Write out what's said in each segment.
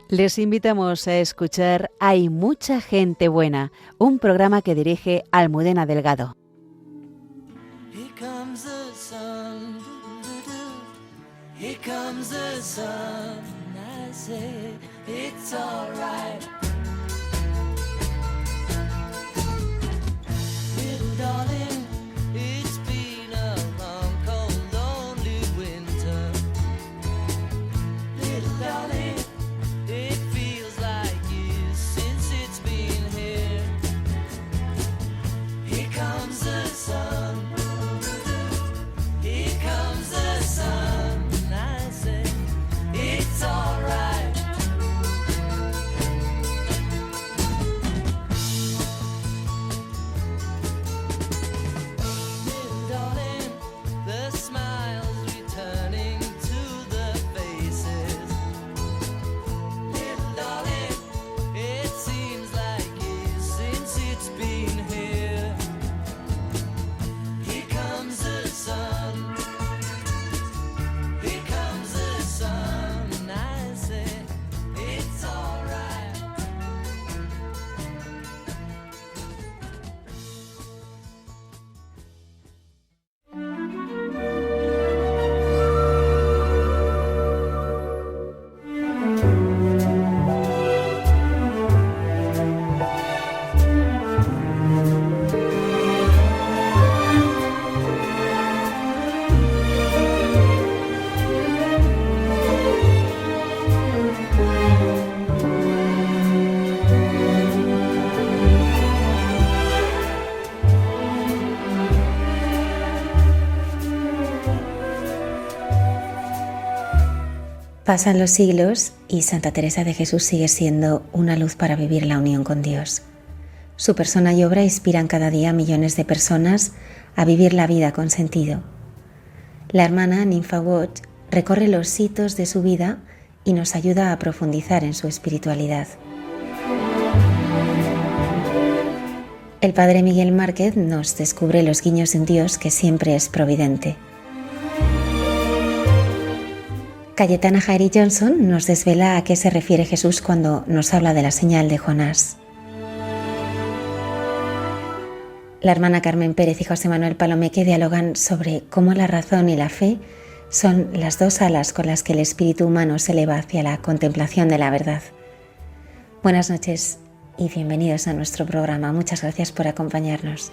Les invitamos a escuchar Hay mucha gente buena, un programa que dirige Almudena Delgado. Here comes the sun, here comes the sun, I say it's alright. Little darling, it's been a long, cold, lonely winter. Little darling, it feels like years since it's been here. Here comes the sun. Here comes the sun, I say it's alright. Little darling, the smiles returning to the faces. Little darling, it seems like years since it's been here. Here comes the sun. Here comes the sun, and I say it's alright. Pasan los siglos y Santa Teresa de Jesús sigue siendo una luz para vivir la unión con Dios. Su persona y obra inspiran cada día a millones de personas a vivir la vida con sentido. La hermana Ninfa Watch recorre los hitos de su vida y nos ayuda a profundizar en su espiritualidad. El padre Miguel Márquez nos descubre los guiños en Dios, que siempre es providente. Cayetana Jairi Johnson nos desvela a qué se refiere Jesús cuando nos habla de la señal de Jonás. La hermana Carmen Pérez y José Manuel Palomeque dialogan sobre cómo la razón y la fe son las dos alas con las que el espíritu humano se eleva hacia la contemplación de la verdad. Buenas noches y bienvenidos a nuestro programa. Muchas gracias por acompañarnos.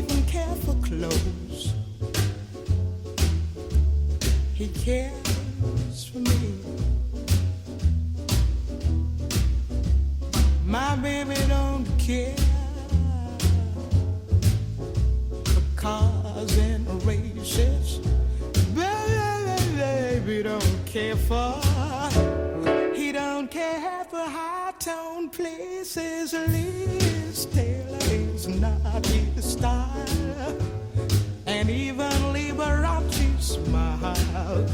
even care for clothes. He cares for me. My baby don't care for cars and races. Baby don't care for. He don't care for high-tone places. Liz Taylor is not his style, and even Liberace smile.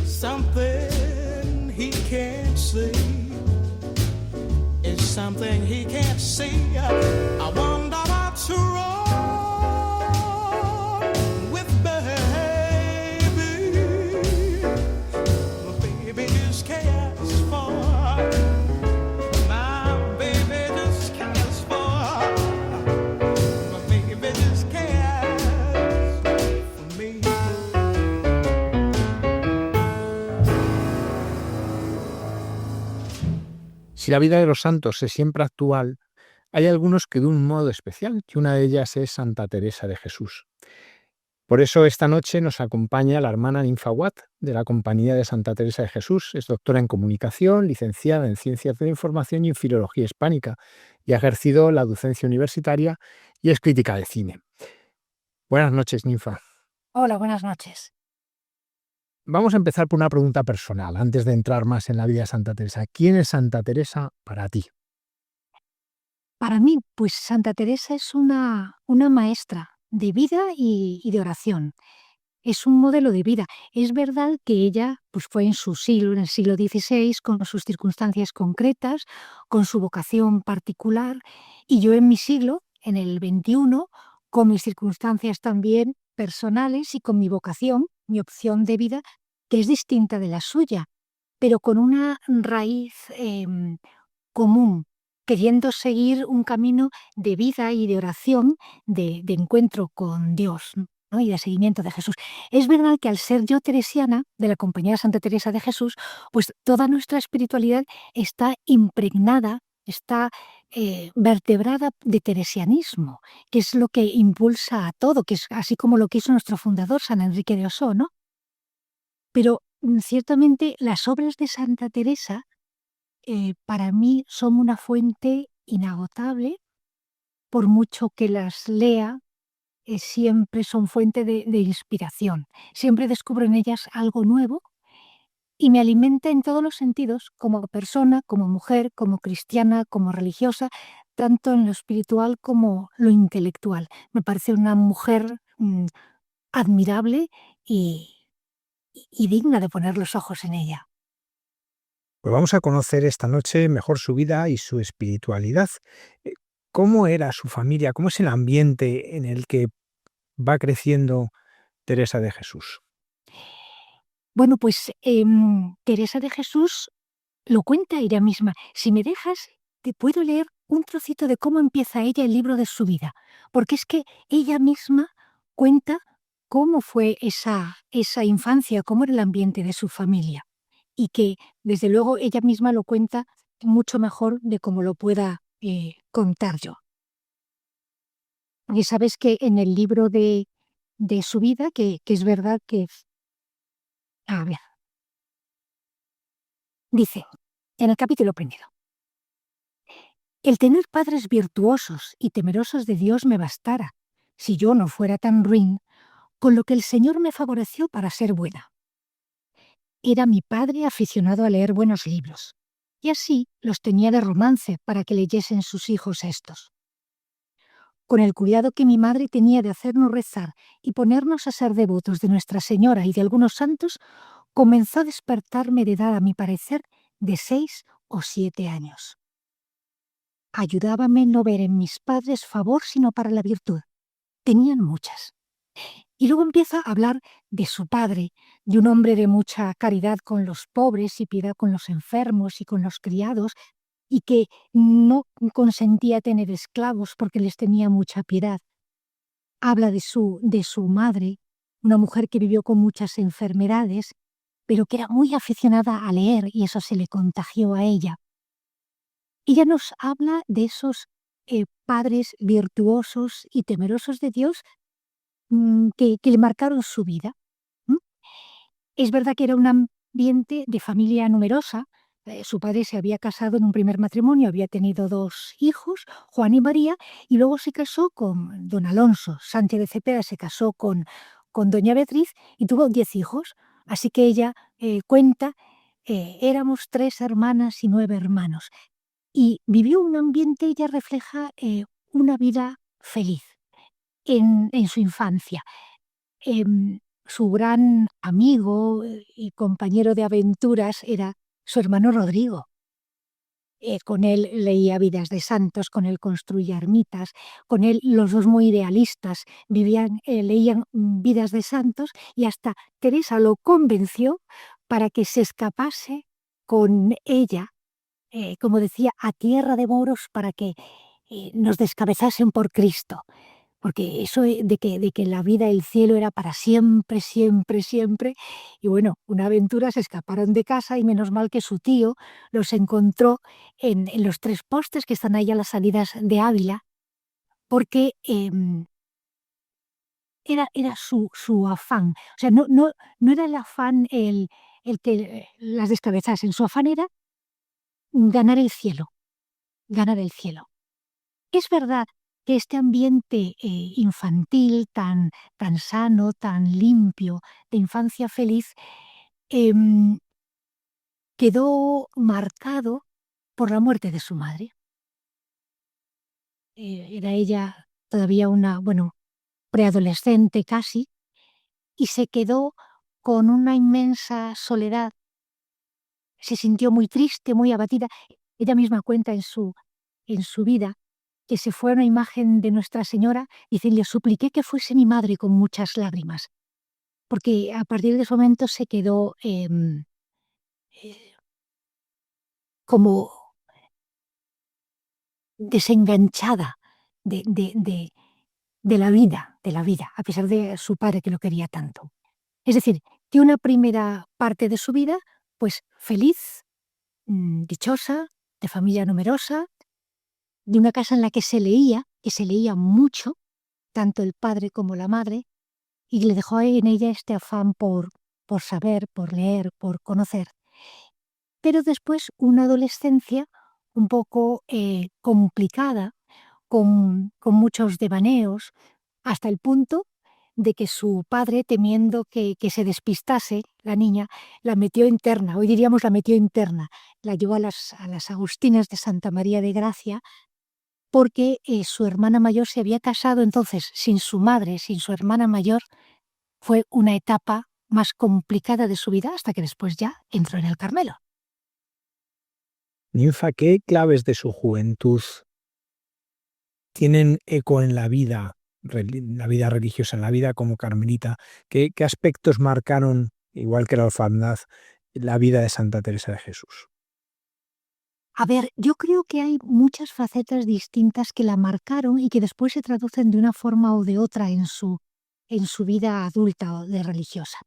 Something he can't see is something he can't see. I wonder what's wrong with baby. My baby just cares for. My baby just cares for. My baby just cares for me. Si la vida de los santos es siempre actual, hay algunos que de un modo especial, y una de ellas es Santa Teresa de Jesús. Por eso esta noche nos acompaña la hermana Ninfa Watt de la Compañía de Santa Teresa de Jesús. Es doctora en comunicación, licenciada en Ciencias de la Información y en Filología Hispánica, y ha ejercido la docencia universitaria y es crítica de cine. Buenas noches, Ninfa. Hola, buenas noches. Vamos a empezar por una pregunta personal, antes de entrar más en la vida de Santa Teresa. ¿Quién es Santa Teresa para ti? Para mí, pues Santa Teresa es una maestra de vida y de oración. Es un modelo de vida. Es verdad que ella pues, fue en su siglo, en el siglo XVI, con sus circunstancias concretas, con su vocación particular, y yo en mi siglo, en el XXI, con mis circunstancias también personales y con mi vocación, mi opción de vida, que es distinta de la suya, pero con una raíz común, queriendo seguir un camino de vida y de oración, de encuentro con Dios, ¿no? Y de seguimiento de Jesús. Es verdad que al ser yo teresiana, de la Compañía de Santa Teresa de Jesús, pues toda nuestra espiritualidad está impregnada, está vertebrada de teresianismo, que es lo que impulsa a todo, que es así como lo que hizo nuestro fundador, San Enrique de Osó, ¿no? Pero ciertamente las obras de Santa Teresa para mí son una fuente inagotable, por mucho que las lea, siempre son fuente de inspiración. Siempre descubro en ellas algo nuevo y me alimenta en todos los sentidos, como persona, como mujer, como cristiana, como religiosa, tanto en lo espiritual como lo intelectual. Me parece una mujer admirable y digna de poner los ojos en ella. Pues vamos a conocer esta noche mejor su vida y su espiritualidad. ¿Cómo era su familia? ¿Cómo es el ambiente en el que va creciendo Teresa de Jesús? Bueno, pues Teresa de Jesús lo cuenta ella misma. Si me dejas, te puedo leer un trocito de cómo empieza ella el libro de su vida, porque es que ella misma cuenta cómo fue esa infancia, cómo era el ambiente de su familia, y que desde luego ella misma lo cuenta mucho mejor de cómo lo pueda contar yo. Y sabes que en el libro de su vida, que es verdad que... A ver, dice, en el capítulo primero: el tener padres virtuosos y temerosos de Dios me bastara, si yo no fuera tan ruin, con lo que el Señor me favoreció para ser buena. Era mi padre aficionado a leer buenos libros, y así los tenía de romance para que leyesen sus hijos estos. Con el cuidado que mi madre tenía de hacernos rezar y ponernos a ser devotos de Nuestra Señora y de algunos santos, comenzó a despertarme de edad, a mi parecer, de 6 o 7 años. Ayudábame no ver en mis padres favor sino para la virtud. Tenían muchas. Y luego empieza a hablar de su padre, de un hombre de mucha caridad con los pobres y piedad con los enfermos y con los criados, y que no consentía tener esclavos porque les tenía mucha piedad. Habla de su madre, una mujer que vivió con muchas enfermedades, pero que era muy aficionada a leer y eso se le contagió a ella. Ella nos habla de esos padres virtuosos y temerosos de Dios que le marcaron su vida. ¿m? Es verdad que era un ambiente de familia numerosa. Su padre se había casado en un primer matrimonio, había tenido 2 hijos, Juan y María, y luego se casó con don Alonso. Sánchez de Cepeda se casó con doña Beatriz y tuvo 10 hijos. Así que ella cuenta, éramos 3 hermanas y 9 hermanos. Y vivió un ambiente, ella refleja una vida feliz en su infancia. Su gran amigo y compañero de aventuras era su hermano Rodrigo. Con él leía vidas de santos, con él construía ermitas, con él los dos muy idealistas leían vidas de santos y hasta Teresa lo convenció para que se escapase con ella, como decía, a tierra de moros para que nos descabezasen por Cristo. Porque eso de que la vida, el cielo era para siempre, siempre, siempre. Y bueno, una aventura, se escaparon de casa y menos mal que su tío los encontró en los 3 postes que están ahí a las salidas de Ávila, porque era su afán. O sea, no era el afán el que las descabezasen, su afán era ganar el cielo, ganar el cielo. Es verdad que este ambiente infantil tan sano, tan limpio, de infancia feliz, em, quedó marcado por la muerte de su madre. Era ella todavía preadolescente casi, y se quedó con una inmensa soledad. Se sintió muy triste, muy abatida. Ella misma cuenta en su vida que se fue a una imagen de Nuestra Señora y dice: le supliqué que fuese mi madre con muchas lágrimas, porque a partir de ese momento se quedó como desenganchada de la vida, a pesar de su padre que lo quería tanto. Es decir, que una primera parte de su vida, pues feliz, dichosa, de familia numerosa, de una casa en la que se leía mucho, tanto el padre como la madre, y le dejó en ella este afán por saber, por leer, por conocer. Pero después una adolescencia un poco complicada, con muchos devaneos, hasta el punto de que su padre, temiendo que se despistase la niña, la metió interna, hoy diríamos la metió interna, la llevó a las Agustinas de Santa María de Gracia, porque su hermana mayor se había casado. Entonces, sin su madre, sin su hermana mayor, fue una etapa más complicada de su vida hasta que después ya entró en el Carmelo. Ninfa, ¿qué claves de su juventud tienen eco en la vida religiosa, en la vida como carmelita? ¿Qué aspectos marcaron, igual que la orfandad, la vida de Santa Teresa de Jesús? A ver, yo creo que hay muchas facetas distintas que la marcaron y que después se traducen de una forma o de otra en su vida adulta o de religiosa.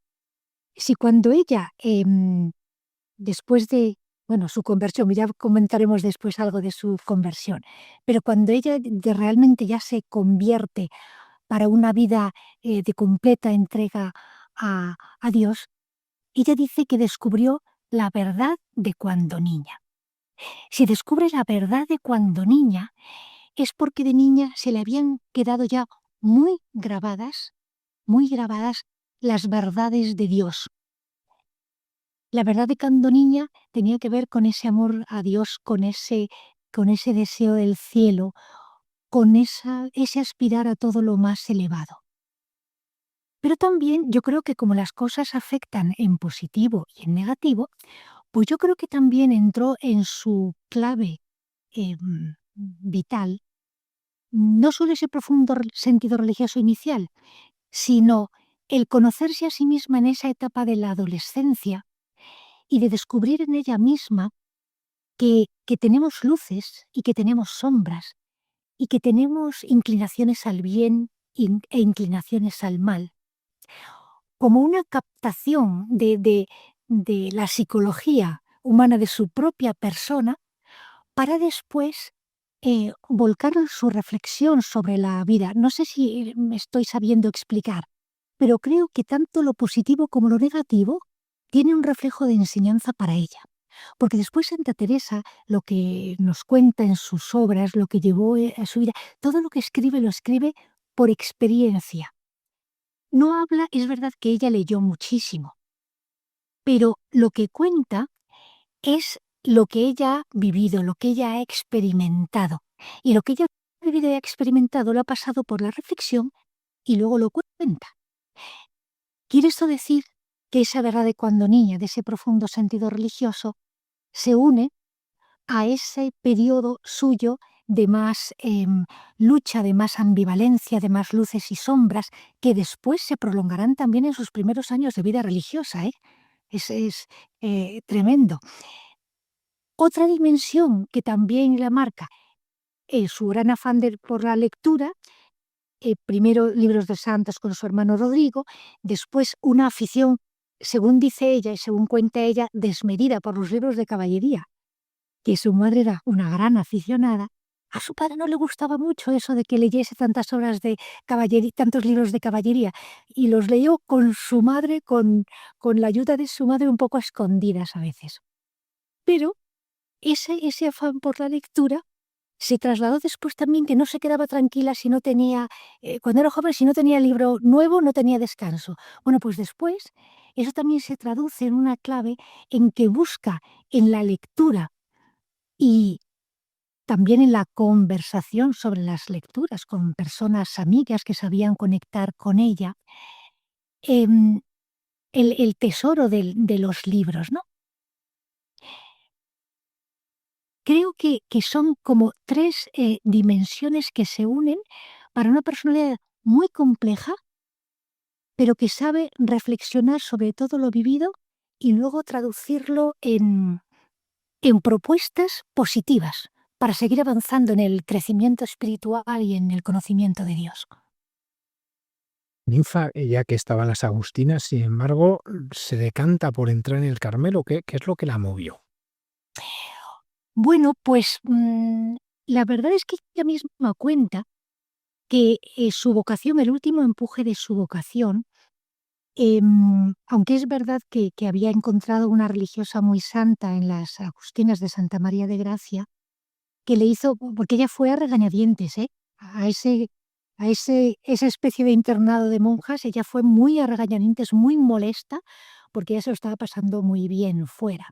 Si cuando ella, después de, su conversión, ya comentaremos después algo de su conversión, pero cuando ella realmente ya se convierte para una vida de completa entrega a Dios, ella dice que descubrió la verdad de cuando niña. Si descubre la verdad de cuando niña, es porque de niña se le habían quedado ya muy grabadas las verdades de Dios. La verdad de cuando niña tenía que ver con ese amor a Dios, con ese deseo del cielo, con ese aspirar a todo lo más elevado. Pero también yo creo que como las cosas afectan en positivo y en negativo, pues yo creo que también entró en su clave vital no solo ese profundo sentido religioso inicial, sino el conocerse a sí misma en esa etapa de la adolescencia y de descubrir en ella misma que tenemos luces y que tenemos sombras y que tenemos inclinaciones al bien e inclinaciones al mal, como una captación de la psicología humana de su propia persona para después volcar su reflexión sobre la vida. No sé si me estoy sabiendo explicar, pero creo que tanto lo positivo como lo negativo tiene un reflejo de enseñanza para ella. Porque después Santa Teresa, lo que nos cuenta en sus obras, lo que llevó a su vida, todo lo que escribe lo escribe por experiencia. No habla, es verdad que ella leyó muchísimo, pero lo que cuenta es lo que ella ha vivido, lo que ella ha experimentado. Y lo que ella ha vivido y ha experimentado lo ha pasado por la reflexión y luego lo cuenta. ¿Quiere esto decir que esa verdad de cuando niña, de ese profundo sentido religioso, se une a ese periodo suyo de más lucha, de más ambivalencia, de más luces y sombras, que después se prolongarán también en sus primeros años de vida religiosa? Es tremendo. Otra dimensión que también la marca es su gran afán por la lectura, primero libros de santos con su hermano Rodrigo, después una afición, según dice ella y según cuenta ella, desmedida por los libros de caballería, que su madre era una gran aficionada. A su padre no le gustaba mucho eso de que leyese tantas obras de caballería, tantos libros de caballería, y los leyó con su madre, con la ayuda de su madre, un poco a escondidas a veces. Pero ese afán por la lectura se trasladó después también, que no se quedaba tranquila si no tenía, cuando era joven, si no tenía libro nuevo, no tenía descanso. Bueno, pues después eso también se traduce en una clave en que busca en la lectura y también en la conversación sobre las lecturas con personas amigas que sabían conectar con ella, em, el tesoro de los libros, ¿no? Creo que son como tres dimensiones que se unen para una personalidad muy compleja, pero que sabe reflexionar sobre todo lo vivido y luego traducirlo en propuestas positivas para seguir avanzando en el crecimiento espiritual y en el conocimiento de Dios. Ninfa, ella que estaba en las Agustinas, sin embargo, se decanta por entrar en el Carmelo. ¿Qué es lo que la movió? Bueno, pues la verdad es que ella misma cuenta que su vocación, el último empuje de su vocación, aunque es verdad que había encontrado una religiosa muy santa en las Agustinas de Santa María de Gracia, que le hizo, porque ella fue a regañadientes, a esa especie de internado de monjas, ella fue muy a regañadientes, muy molesta, porque ella se lo estaba pasando muy bien fuera.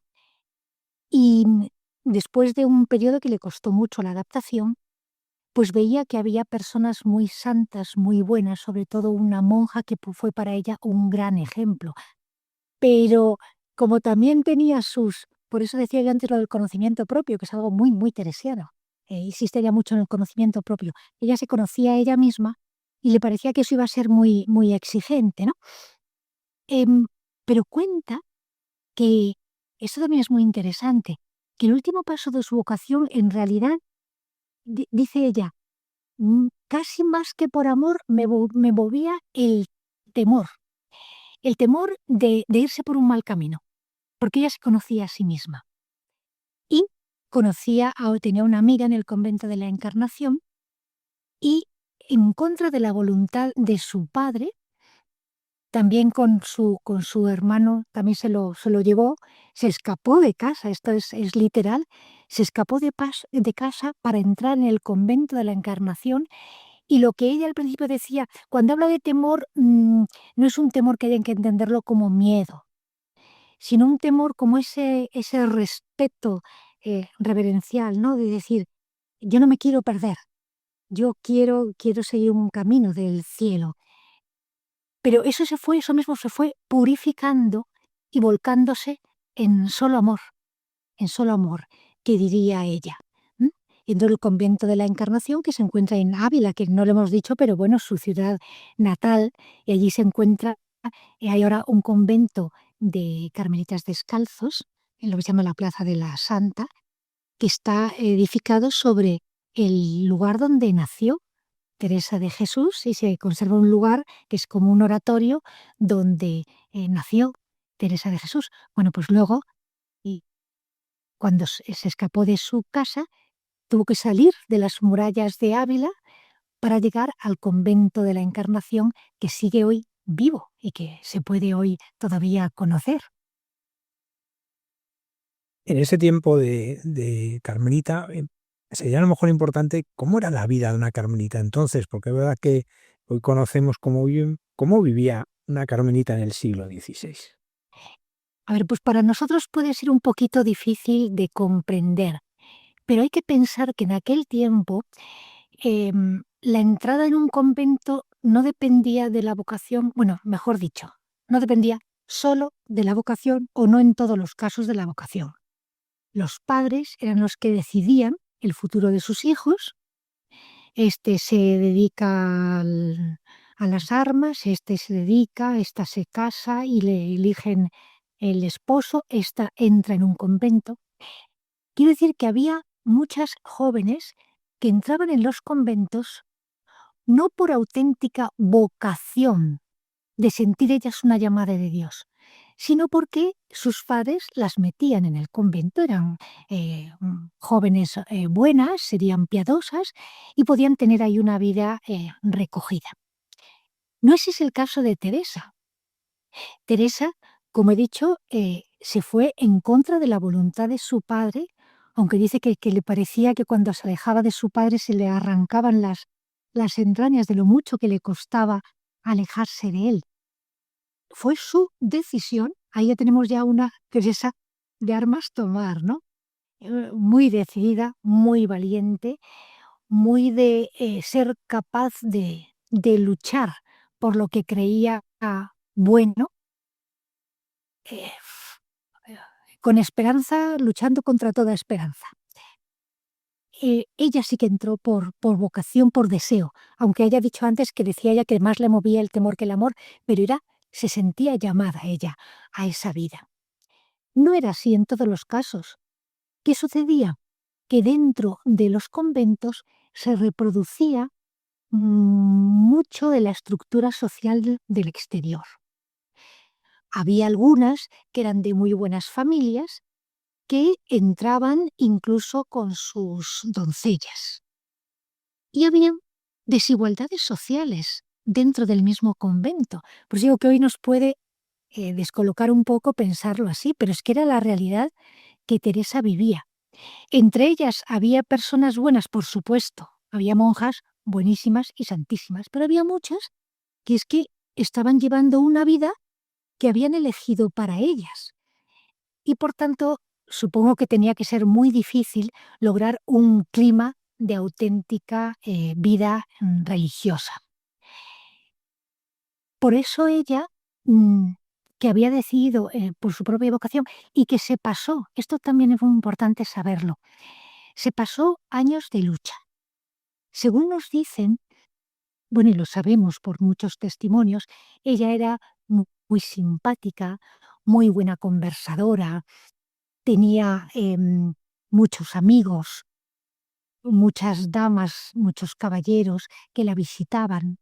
Y después de un periodo que le costó mucho la adaptación, pues veía que había personas muy santas, muy buenas, sobre todo una monja que fue para ella un gran ejemplo. Pero como también tenía por eso decía yo antes lo del conocimiento propio, que es algo muy, muy teresiano, insiste ella mucho en el conocimiento propio. Ella se conocía a ella misma y le parecía que eso iba a ser muy, muy exigente, ¿no? Em, pero cuenta que, esto también es muy interesante, que el último paso de su vocación en realidad, dice ella, casi más que por amor me movía el temor de irse por un mal camino, porque ella se conocía a sí misma. Y tenía una amiga en el convento de la Encarnación y en contra de la voluntad de su padre, también con su hermano, también se lo llevó, se escapó de casa, esto es literal, se escapó de casa para entrar en el convento de la Encarnación. Y lo que ella al principio decía, cuando habla de temor, no es un temor que hayan que entenderlo como miedo, sino un temor como ese respeto reverencial, ¿no? De decir, yo no me quiero perder, yo quiero seguir un camino del cielo. Pero eso mismo se fue purificando y volcándose en solo amor, que diría ella. Yendo al convento de la Encarnación, que se encuentra en Ávila, que no lo hemos dicho, pero bueno, su ciudad natal, y allí se encuentra, hay ahora un convento de carmelitas descalzos, en lo que se llama la Plaza de la Santa, que está edificado sobre el lugar donde nació Teresa de Jesús, y se conserva un lugar que es como un oratorio donde nació Teresa de Jesús. Bueno, pues luego, y cuando se escapó de su casa, tuvo que salir de las murallas de Ávila para llegar al convento de la Encarnación, que sigue hoy vivo y que se puede hoy todavía conocer. En ese tiempo de carmelita, sería a lo mejor importante cómo era la vida de una carmelita entonces, porque es verdad que hoy conocemos cómo vivía una carmelita en el siglo XVI. A ver, pues para nosotros puede ser un poquito difícil de comprender, pero hay que pensar que en aquel tiempo la entrada en un convento no dependía de la vocación, bueno, mejor dicho, no dependía solo de la vocación o no en todos los casos de la vocación. Los padres eran los que decidían el futuro de sus hijos. Este se dedica a las armas, este se dedica, esta se casa y le eligen el esposo, esta entra en un convento. Quiero decir que había muchas jóvenes que entraban en los conventos no por auténtica vocación de sentir ellas una llamada de Dios, sino porque sus padres las metían en el convento, eran jóvenes buenas, serían piadosas y podían tener ahí una vida recogida. No ese es el caso de Teresa. Teresa, como he dicho, se fue en contra de la voluntad de su padre, aunque dice que le parecía que cuando se alejaba de su padre se le arrancaban las entrañas de lo mucho que le costaba alejarse de él. Fue su decisión, ahí ya tenemos ya una Teresa de armas tomar, ¿no? Muy decidida, muy valiente, muy de ser capaz de luchar por lo que creía bueno, eh, con esperanza, luchando contra toda esperanza. Ella sí que entró por vocación, por deseo, aunque haya dicho antes que decía ella que más le movía el temor que el amor, pero se sentía llamada ella a esa vida. No era así en todos los casos. ¿Qué sucedía? Que dentro de los conventos se reproducía mucho de la estructura social del exterior. Había algunas que eran de muy buenas familias que entraban incluso con sus doncellas. Y había desigualdades sociales dentro del mismo convento. Por eso digo que hoy nos puede descolocar un poco pensarlo así, pero es que era la realidad que Teresa vivía. Entre ellas había personas buenas, por supuesto, había monjas buenísimas y santísimas, pero había muchas que es que estaban llevando una vida que habían elegido para ellas. Y por tanto, supongo que tenía que ser muy difícil lograr un clima de auténtica vida religiosa. Por eso ella, que había decidido por su propia vocación y que se pasó, esto también es muy importante saberlo, se pasó años de lucha. Según nos dicen, bueno, y lo sabemos por muchos testimonios, ella era muy simpática, muy buena conversadora, tenía muchos amigos, muchas damas, muchos caballeros que la visitaban.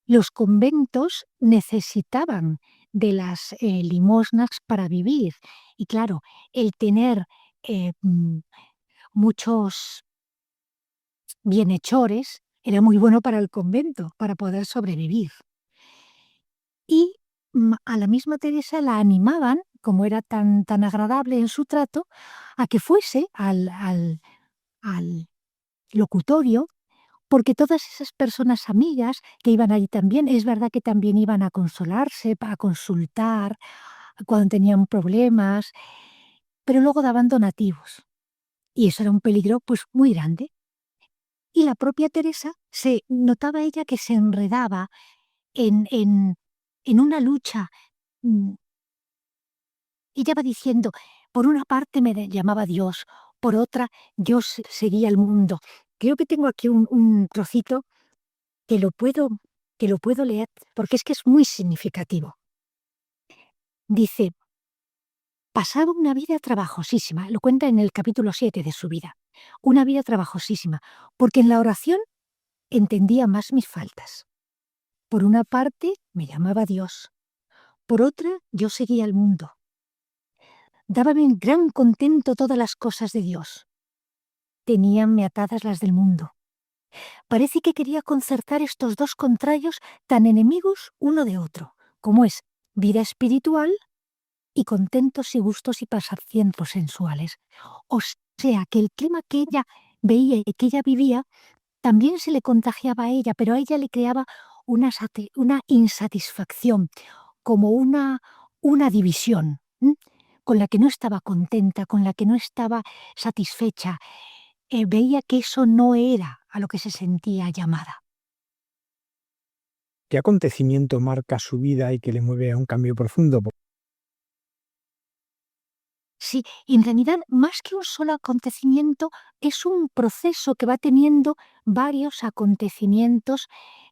Los conventos necesitaban de las limosnas para vivir. Y claro, el tener muchos bienhechores era muy bueno para el convento, para poder sobrevivir. Y a la misma Teresa la animaban, como era tan agradable en su trato, a que fuese al locutorio, porque todas esas personas amigas que iban allí también, es verdad que también iban a consolarse, a consultar cuando tenían problemas, pero luego daban donativos. Y eso era un peligro pues muy grande. Y la propia Teresa notaba ella que se enredaba en una lucha. Ella va diciendo, por una parte me llamaba Dios, por otra yo seguía el mundo. Creo que tengo aquí un trocito que lo puedo leer, porque es que es muy significativo. Dice, pasaba una vida trabajosísima, lo cuenta en el capítulo 7 de su vida, una vida trabajosísima, porque en la oración entendía más mis faltas. Por una parte me llamaba Dios, por otra yo seguía el mundo. Dábame gran contento todas las cosas de Dios. teníanme atadas las del mundo. Parece que quería concertar estos dos contrarios tan enemigos uno de otro, como es vida espiritual y contentos y gustos y pasatiempos sensuales. O sea, que el clima que ella veía y que ella vivía también se le contagiaba a ella, pero a ella le creaba una insatisfacción, como una división, con la que no estaba contenta, con la que no estaba satisfecha. Veía que eso no era a lo que se sentía llamada. ¿Qué acontecimiento marca su vida y que le mueve a un cambio profundo? Sí, en realidad, más que un solo acontecimiento, es un proceso que va teniendo varios acontecimientos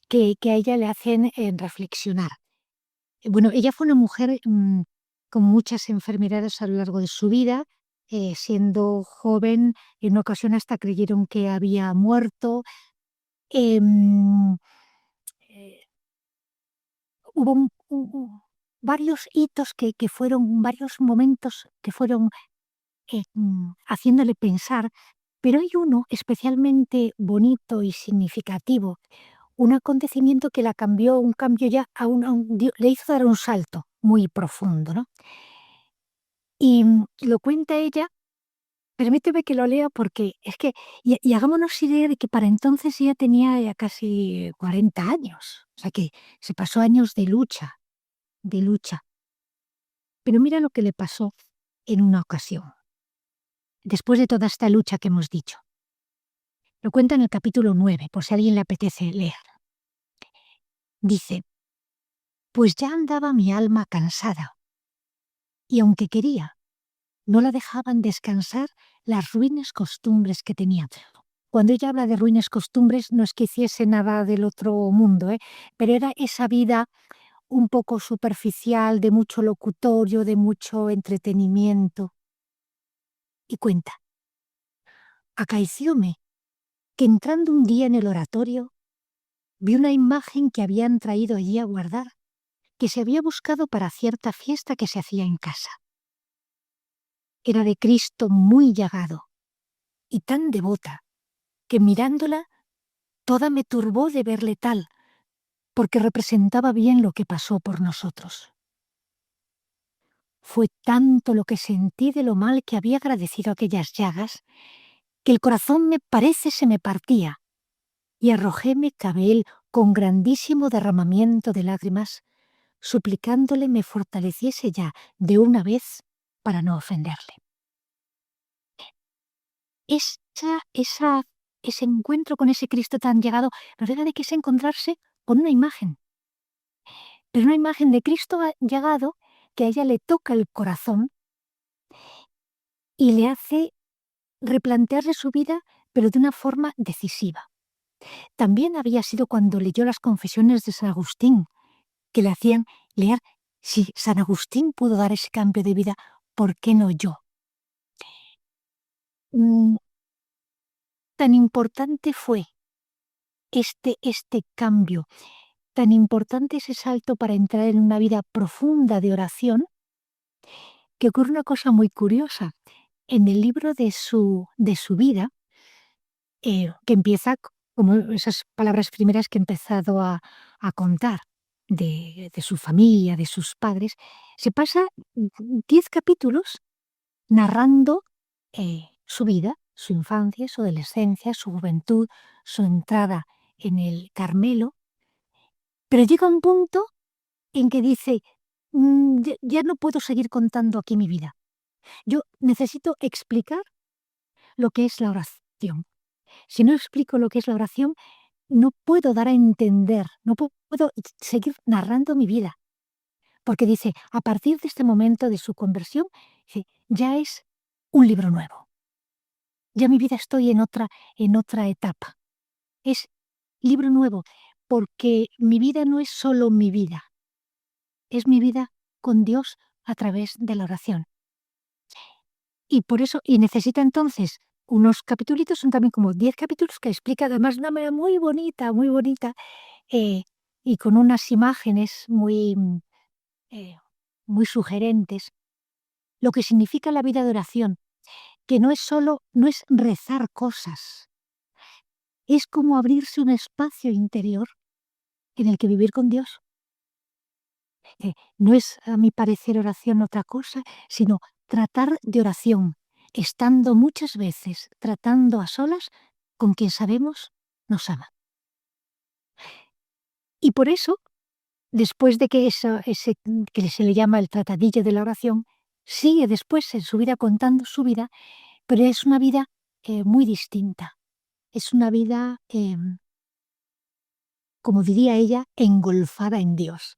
que a ella le hacen reflexionar. Bueno, ella fue una mujer con muchas enfermedades a lo largo de su vida. Siendo joven, en una ocasión hasta creyeron que había muerto. Em, eh, Hubo varios hitos que fueron, varios momentos que fueron haciéndole pensar, pero hay uno especialmente bonito y significativo, un acontecimiento que la cambió, un cambio ya le hizo dar un salto muy profundo, ¿no? Y lo cuenta ella, permíteme que lo lea porque es que, y hagámonos idea de que para entonces ella tenía ya casi 40 años, o sea que se pasó años de lucha, de lucha. Pero mira lo que le pasó en una ocasión, después de toda esta lucha que hemos dicho. Lo cuenta en el capítulo 9, por si a alguien le apetece leer. Dice, pues ya andaba mi alma cansada, y aunque quería, no la dejaban descansar las ruines costumbres que tenía. Cuando ella habla de ruines costumbres, no es que hiciese nada del otro mundo, pero era esa vida un poco superficial, de mucho locutorio, de mucho entretenimiento. Y cuenta, acaecióme que entrando un día en el oratorio, vi una imagen que habían traído allí a guardar, que se había buscado para cierta fiesta que se hacía en casa. Era de Cristo muy llagado y tan devota, que mirándola toda me turbó de verle tal, porque representaba bien lo que pasó por nosotros. Fue tanto lo que sentí de lo mal que había agradecido aquellas llagas, que el corazón me parece se me partía, y arrojóme cabe él con grandísimo derramamiento de lágrimas, suplicándole me fortaleciese ya de una vez para no ofenderle. Ese encuentro con ese Cristo tan llegado nos deja de que es encontrarse con una imagen, pero una imagen de Cristo llegado que a ella le toca el corazón y le hace replantearse su vida, pero de una forma decisiva. También había sido cuando leyó las confesiones de San Agustín, que le hacían leer, si San Agustín pudo dar ese cambio de vida, ¿por qué no yo? Tan importante fue este cambio, tan importante ese salto para entrar en una vida profunda de oración, que ocurre una cosa muy curiosa. En el libro de su vida, que empieza como esas palabras primeras que he empezado a contar, de su familia, de sus padres, se pasa 10 capítulos narrando su vida, su infancia, su adolescencia, su juventud, su entrada en el Carmelo, pero llega un punto en que dice, ya no puedo seguir contando aquí mi vida. Yo necesito explicar lo que es la oración. Si no explico lo que es la oración, no puedo dar a entender, no puedo seguir narrando mi vida. Porque dice, a partir de este momento de su conversión, dice, ya es un libro nuevo. Ya mi vida estoy en otra etapa. Es libro nuevo, porque mi vida no es solo mi vida, es mi vida con Dios a través de la oración. Y por eso, y necesita entonces unos capítulos, son también como 10 capítulos que explica además de una manera muy bonita, y con unas imágenes muy sugerentes, lo que significa la vida de oración. que no es rezar cosas, es como abrirse un espacio interior en el que vivir con Dios. No es, a mi parecer, oración otra cosa, sino tratar de oración, estando muchas veces tratando a solas con quien sabemos nos ama. Y por eso, después de que que se le llama el tratadillo de la oración, sigue después en su vida contando su vida, pero es una vida muy distinta. Es una vida, como diría ella, engolfada en Dios.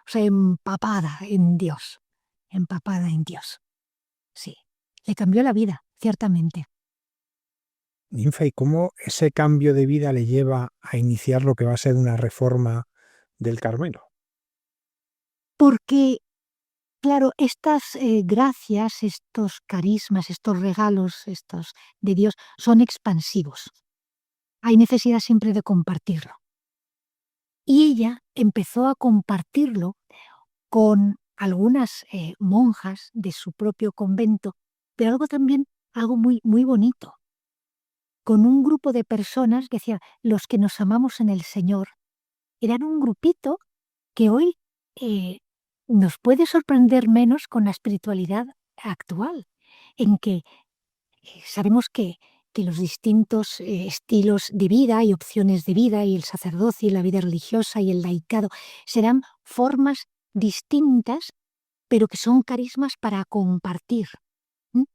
O sea, empapada en Dios. Empapada en Dios. Sí. Le cambió la vida, ciertamente. Ninfa, ¿y cómo ese cambio de vida le lleva a iniciar lo que va a ser una reforma del Carmelo? Porque, claro, estas gracias, estos carismas, estos regalos, estos de Dios, son expansivos. Hay necesidad siempre de compartirlo. Y ella empezó a compartirlo con algunas monjas de su propio convento, pero algo muy, muy bonito, con un grupo de personas que decían, los que nos amamos en el Señor. Eran un grupito que hoy eh, nos puede sorprender menos con la espiritualidad actual, en que sabemos que los distintos estilos de vida y opciones de vida y el sacerdocio y la vida religiosa y el laicado serán formas distintas, pero que son carismas para compartir. ¿M?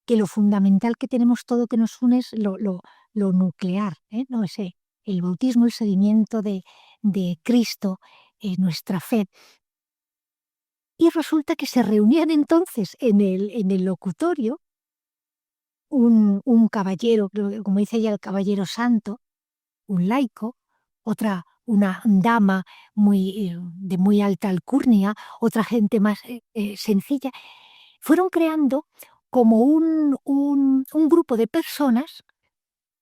Que lo fundamental que tenemos todo que nos une es lo nuclear, ¿no? El bautismo, el seguimiento de Cristo, nuestra fe. Y resulta que se reunían entonces en el locutorio un caballero, como dice ella, el caballero santo, un laico, una dama de muy alta alcurnia, otra gente más sencilla. Fueron creando como un grupo de personas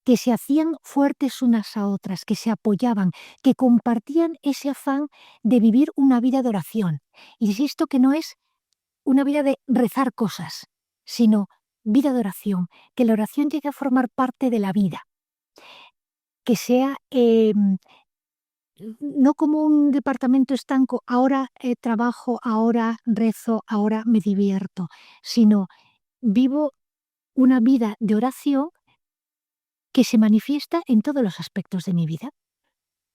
que se hacían fuertes unas a otras, que se apoyaban, que compartían ese afán de vivir una vida de oración. Insisto que no es una vida de rezar cosas, sino vida de oración, que la oración llegue a formar parte de la vida, que sea no como un departamento estanco, ahora trabajo, ahora rezo, ahora me divierto, sino vivo una vida de oración que se manifiesta en todos los aspectos de mi vida,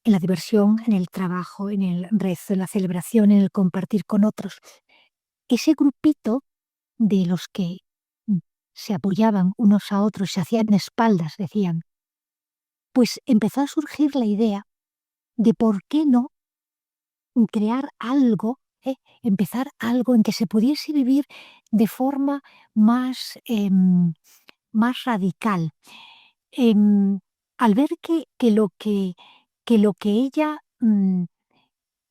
en la diversión, en el trabajo, en el rezo, en la celebración, en el compartir con otros. Ese grupito de los que se apoyaban unos a otros, se hacían espaldas, decían, pues empezó a surgir la idea de por qué no crear algo, empezar algo en que se pudiese vivir de forma más radical. Al ver que lo que ella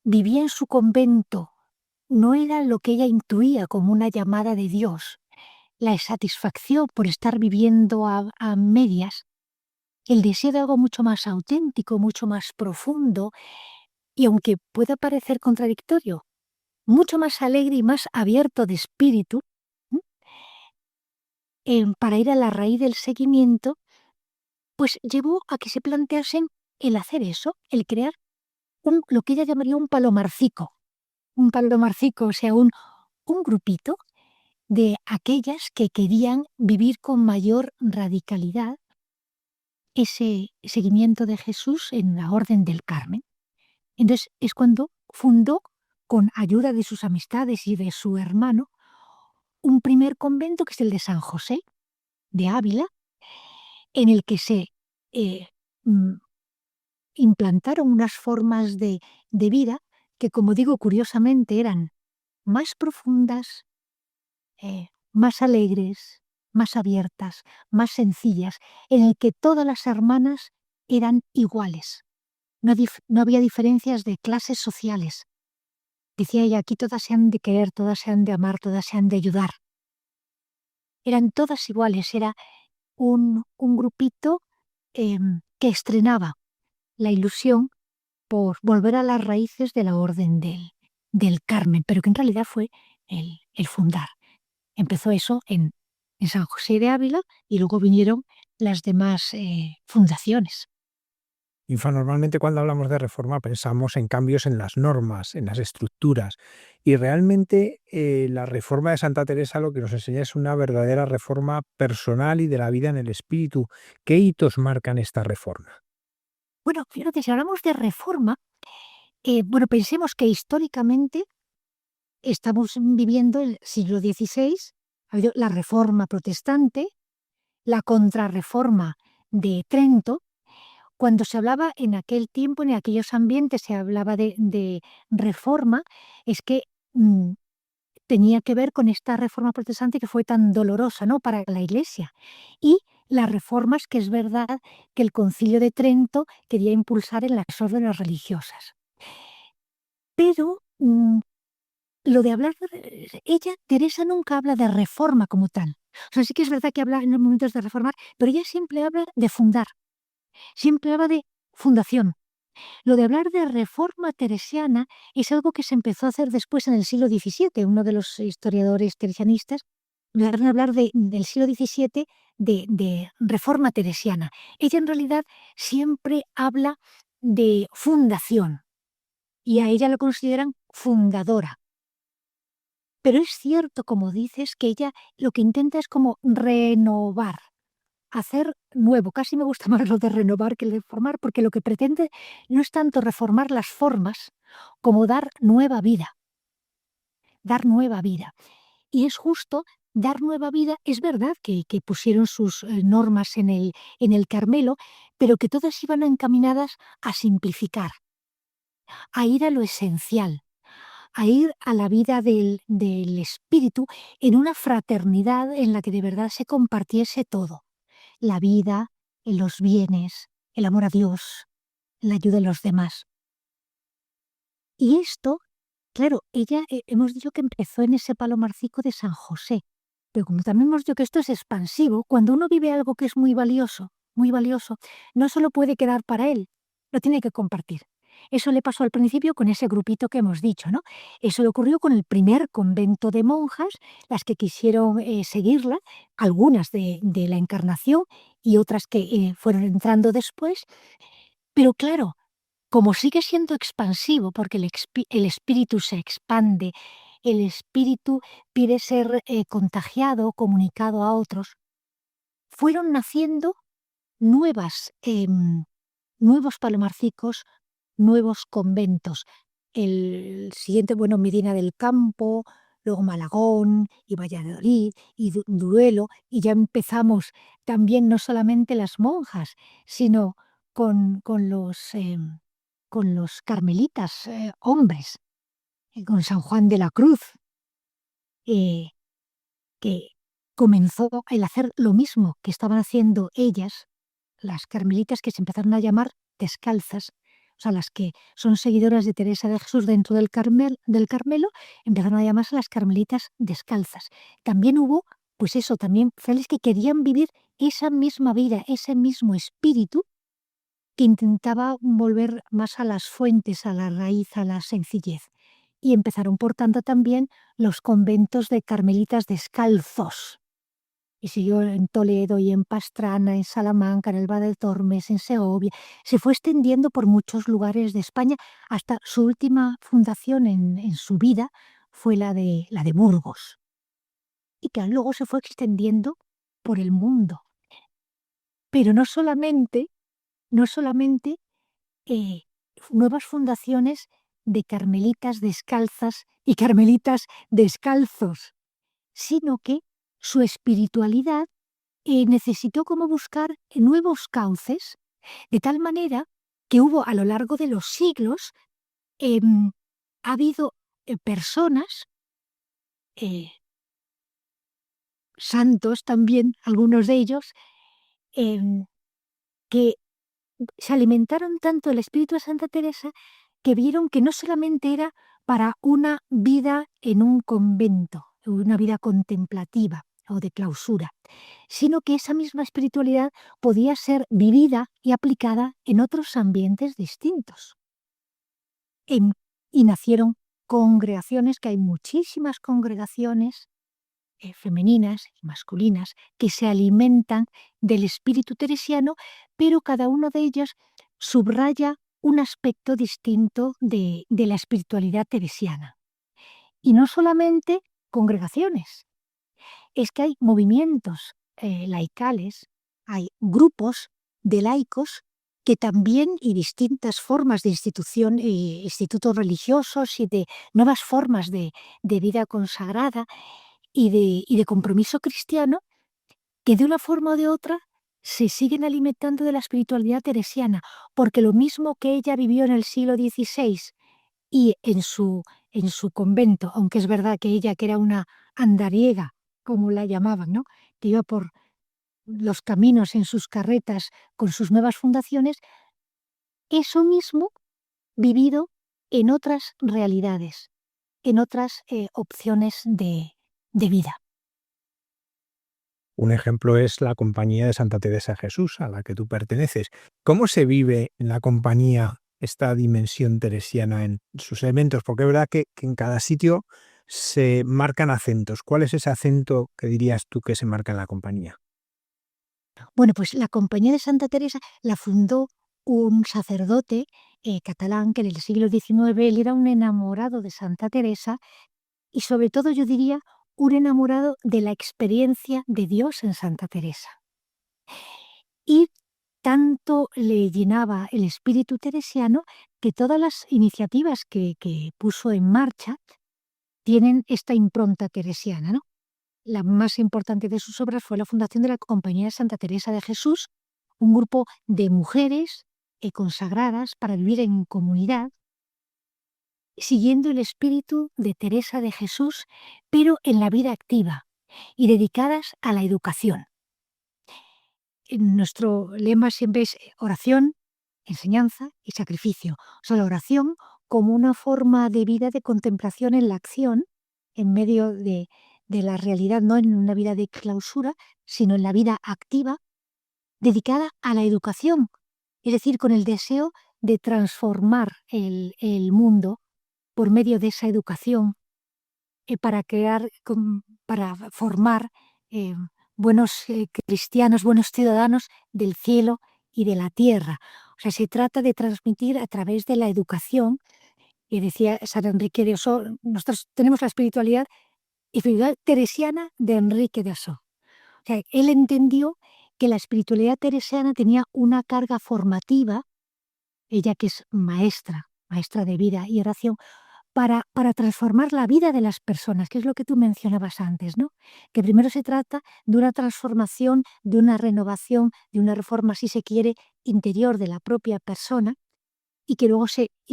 vivía en su convento no era lo que ella intuía como una llamada de Dios, la satisfacción por estar viviendo a medias, el deseo de algo mucho más auténtico, mucho más profundo, y aunque pueda parecer contradictorio, mucho más alegre y más abierto de espíritu, para ir a la raíz del seguimiento, pues llevó a que se planteasen el hacer eso, el crear lo que ella llamaría un palomarcico, o sea, un grupito de aquellas que querían vivir con mayor radicalidad ese seguimiento de Jesús en la Orden del Carmen. Entonces es cuando fundó, con ayuda de sus amistades y de su hermano, un primer convento que es el de San José de Ávila, en el que se mm, implantaron unas formas de vida que, como digo, curiosamente eran más profundas, más alegres, más abiertas, más sencillas, en el que todas las hermanas eran iguales. No había diferencias de clases sociales. Decía ella, aquí todas se han de querer, todas se han de amar, todas se han de ayudar. Eran todas iguales, era un grupito que estrenaba la ilusión por volver a las raíces de la Orden del Carmen, pero que en realidad fue el fundar. Empezó eso en en San José de Ávila, y luego vinieron las demás fundaciones. Infa, normalmente cuando hablamos de reforma pensamos en cambios en las normas, en las estructuras, y realmente la reforma de Santa Teresa lo que nos enseña es una verdadera reforma personal y de la vida en el espíritu. ¿Qué hitos marcan esta reforma? Bueno, fíjate, si hablamos de reforma, bueno, pensemos que históricamente estamos viviendo el siglo XVI, ha habido la Reforma Protestante, la Contrarreforma de Trento. Cuando se hablaba en aquel tiempo, en aquellos ambientes, se hablaba de reforma, es que tenía que ver con esta reforma protestante que fue tan dolorosa, ¿no?, para la Iglesia. Y las reformas que es verdad que el Concilio de Trento quería impulsar en las órdenes religiosas. Pero lo de hablar ella, Teresa, nunca habla de reforma como tal. O sea, sí que es verdad que habla en los momentos de reformar, pero ella siempre habla de fundar, siempre habla de fundación. Lo de hablar de reforma teresiana es algo que se empezó a hacer después en el siglo XVII. Uno de los historiadores teresianistas llegaron a hablar del siglo XVII de reforma teresiana. Ella en realidad siempre habla de fundación y a ella la consideran fundadora. Pero es cierto, como dices, que ella lo que intenta es como renovar, hacer nuevo. Casi me gusta más lo de renovar que el de reformar, porque lo que pretende no es tanto reformar las formas como dar nueva vida, dar nueva vida. Y es justo dar nueva vida. Es verdad que pusieron sus normas en el Carmelo, pero que todas iban encaminadas a simplificar, a ir a lo esencial, a ir a la vida del espíritu en una fraternidad en la que de verdad se compartiese todo: la vida, los bienes, el amor a Dios, la ayuda a los demás. Y esto, claro, ella, hemos dicho que empezó en ese palo marcico de San José, pero como también hemos dicho que esto es expansivo, cuando uno vive algo que es muy valioso, no solo puede quedar para él, lo tiene que compartir. Eso le pasó al principio con ese grupito que hemos dicho, ¿no? Eso le ocurrió con el primer convento de monjas, las que quisieron seguirla, algunas de la Encarnación y otras que fueron entrando después. Pero claro, como sigue siendo expansivo, porque el espíritu se expande, el espíritu pide ser contagiado, comunicado a otros, fueron naciendo nuevos palomarcicos, nuevos conventos. El siguiente, bueno, Medina del Campo, luego Malagón y Valladolid y Duruelo, y ya empezamos también no solamente las monjas, sino con los carmelitas hombres, con San Juan de la Cruz, eh, que comenzó el hacer lo mismo que estaban haciendo ellas, las carmelitas que se empezaron a llamar descalzas. O sea, las que son seguidoras de Teresa de Jesús dentro del Carmelo, empezaron a llamarse las carmelitas descalzas. También hubo, pues eso, también frailes que querían vivir esa misma vida, ese mismo espíritu, que intentaba volver más a las fuentes, a la raíz, a la sencillez. Y empezaron, por tanto, también los conventos de carmelitas descalzos. Y siguió en Toledo y en Pastrana, en Salamanca, en el Val de Tormes, en Segovia. Se fue extendiendo por muchos lugares de España hasta su última fundación en su vida fue la de Burgos. Y que luego se fue extendiendo por el mundo. Pero no solamente eh, nuevas fundaciones de carmelitas descalzas y carmelitas descalzos, sino que su espiritualidad necesitó como buscar nuevos cauces, de tal manera que hubo a lo largo de los siglos, ha habido personas, eh, santos también, algunos de ellos, que se alimentaron tanto del espíritu de Santa Teresa que vieron que no solamente era para una vida en un convento, una vida contemplativa o de clausura, sino que esa misma espiritualidad podía ser vivida y aplicada en otros ambientes distintos. Y nacieron congregaciones, que hay muchísimas congregaciones femeninas y masculinas que se alimentan del espíritu teresiano, pero cada una de ellas subraya un aspecto distinto de la espiritualidad teresiana. Y no solamente congregaciones, es que hay movimientos laicales, hay grupos de laicos que también, y distintas formas de institutos religiosos y de nuevas formas de vida consagrada y de compromiso cristiano, que de una forma o de otra se siguen alimentando de la espiritualidad teresiana, porque lo mismo que ella vivió en el siglo XVI y en su convento, aunque es verdad que ella, que era una andariega, como la llamaban, ¿no?, que iba por los caminos en sus carretas con sus nuevas fundaciones, eso mismo vivido en otras realidades, en otras opciones de vida. Un ejemplo es la Compañía de Santa Teresa de Jesús, a la que tú perteneces. ¿Cómo se vive en la compañía esta dimensión teresiana en sus elementos? Porque es verdad que en cada sitio se marcan acentos. ¿Cuál es ese acento que dirías tú que se marca en la compañía? Bueno, pues la Compañía de Santa Teresa la fundó un sacerdote catalán que en el siglo XIX él era un enamorado de Santa Teresa y sobre todo yo diría un enamorado de la experiencia de Dios en Santa Teresa. Y tanto le llenaba el espíritu teresiano que todas las iniciativas que puso en marcha tienen esta impronta teresiana, ¿no? La más importante de sus obras fue la fundación de la Compañía de Santa Teresa de Jesús, un grupo de mujeres consagradas para vivir en comunidad, siguiendo el espíritu de Teresa de Jesús, pero en la vida activa y dedicadas a la educación. Nuestro lema siempre es oración, enseñanza y sacrificio. O sea, la oración como una forma de vida de contemplación en la acción, en medio de la realidad, no en una vida de clausura, sino en la vida activa, dedicada a la educación, es decir, con el deseo de transformar el mundo por medio de esa educación para para formar buenos cristianos, buenos ciudadanos del cielo y de la tierra. O sea, se trata de transmitir a través de la educación, y decía San Enrique de Osó, nosotros tenemos la espiritualidad teresiana de Enrique de Osó. O sea, él entendió que la espiritualidad teresiana tenía una carga formativa, ella que es maestra de vida y oración, para transformar la vida de las personas, que es lo que tú mencionabas antes, ¿no? Que primero se trata de una transformación, de una renovación, de una reforma, si se quiere, interior de la propia persona, y que luego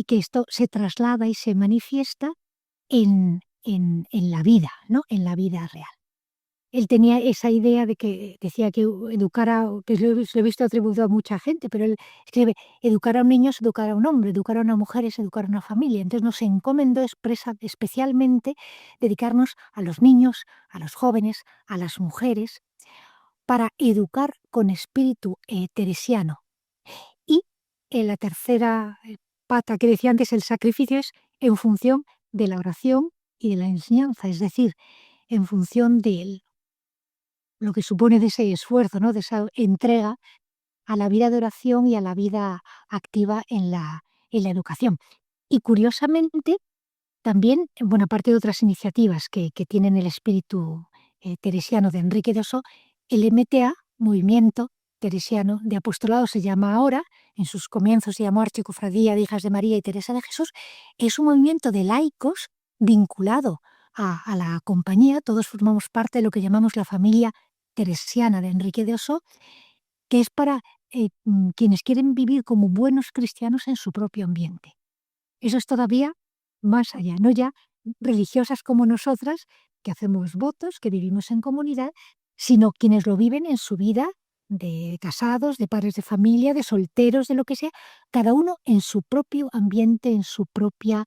que esto se traslada y se manifiesta en la vida, ¿no?, en la vida real. Él tenía esa idea de que decía que educar que lo he visto atribuido a mucha gente, pero él escribe: educar a un niño es educar a un hombre, educar a una mujer es educar a una familia. Entonces nos encomendó especialmente dedicarnos a los niños, a los jóvenes, a las mujeres, para educar con espíritu teresiano. Y la tercera pata que decía antes, el sacrificio, es en función de la oración y de la enseñanza, es decir, en función de lo que supone de ese esfuerzo, ¿no?, de esa entrega a la vida de oración y a la vida activa en la educación. Y curiosamente, también, bueno, aparte de otras iniciativas que tienen el espíritu teresiano de Enrique de Osó, el MTA, Movimiento Teresiano de Apostolado, se llama ahora, en sus comienzos se llamó Archicofradía de Hijas de María y Teresa de Jesús, es un movimiento de laicos vinculado a la compañía. Todos formamos parte de lo que llamamos la familia teresiana de Enrique de Osó, que es para quienes quieren vivir como buenos cristianos en su propio ambiente. Eso es todavía más allá, no ya religiosas como nosotras, que hacemos votos, que vivimos en comunidad, sino quienes lo viven en su vida de casados, de padres de familia, de solteros, de lo que sea, cada uno en su propio ambiente, en su propia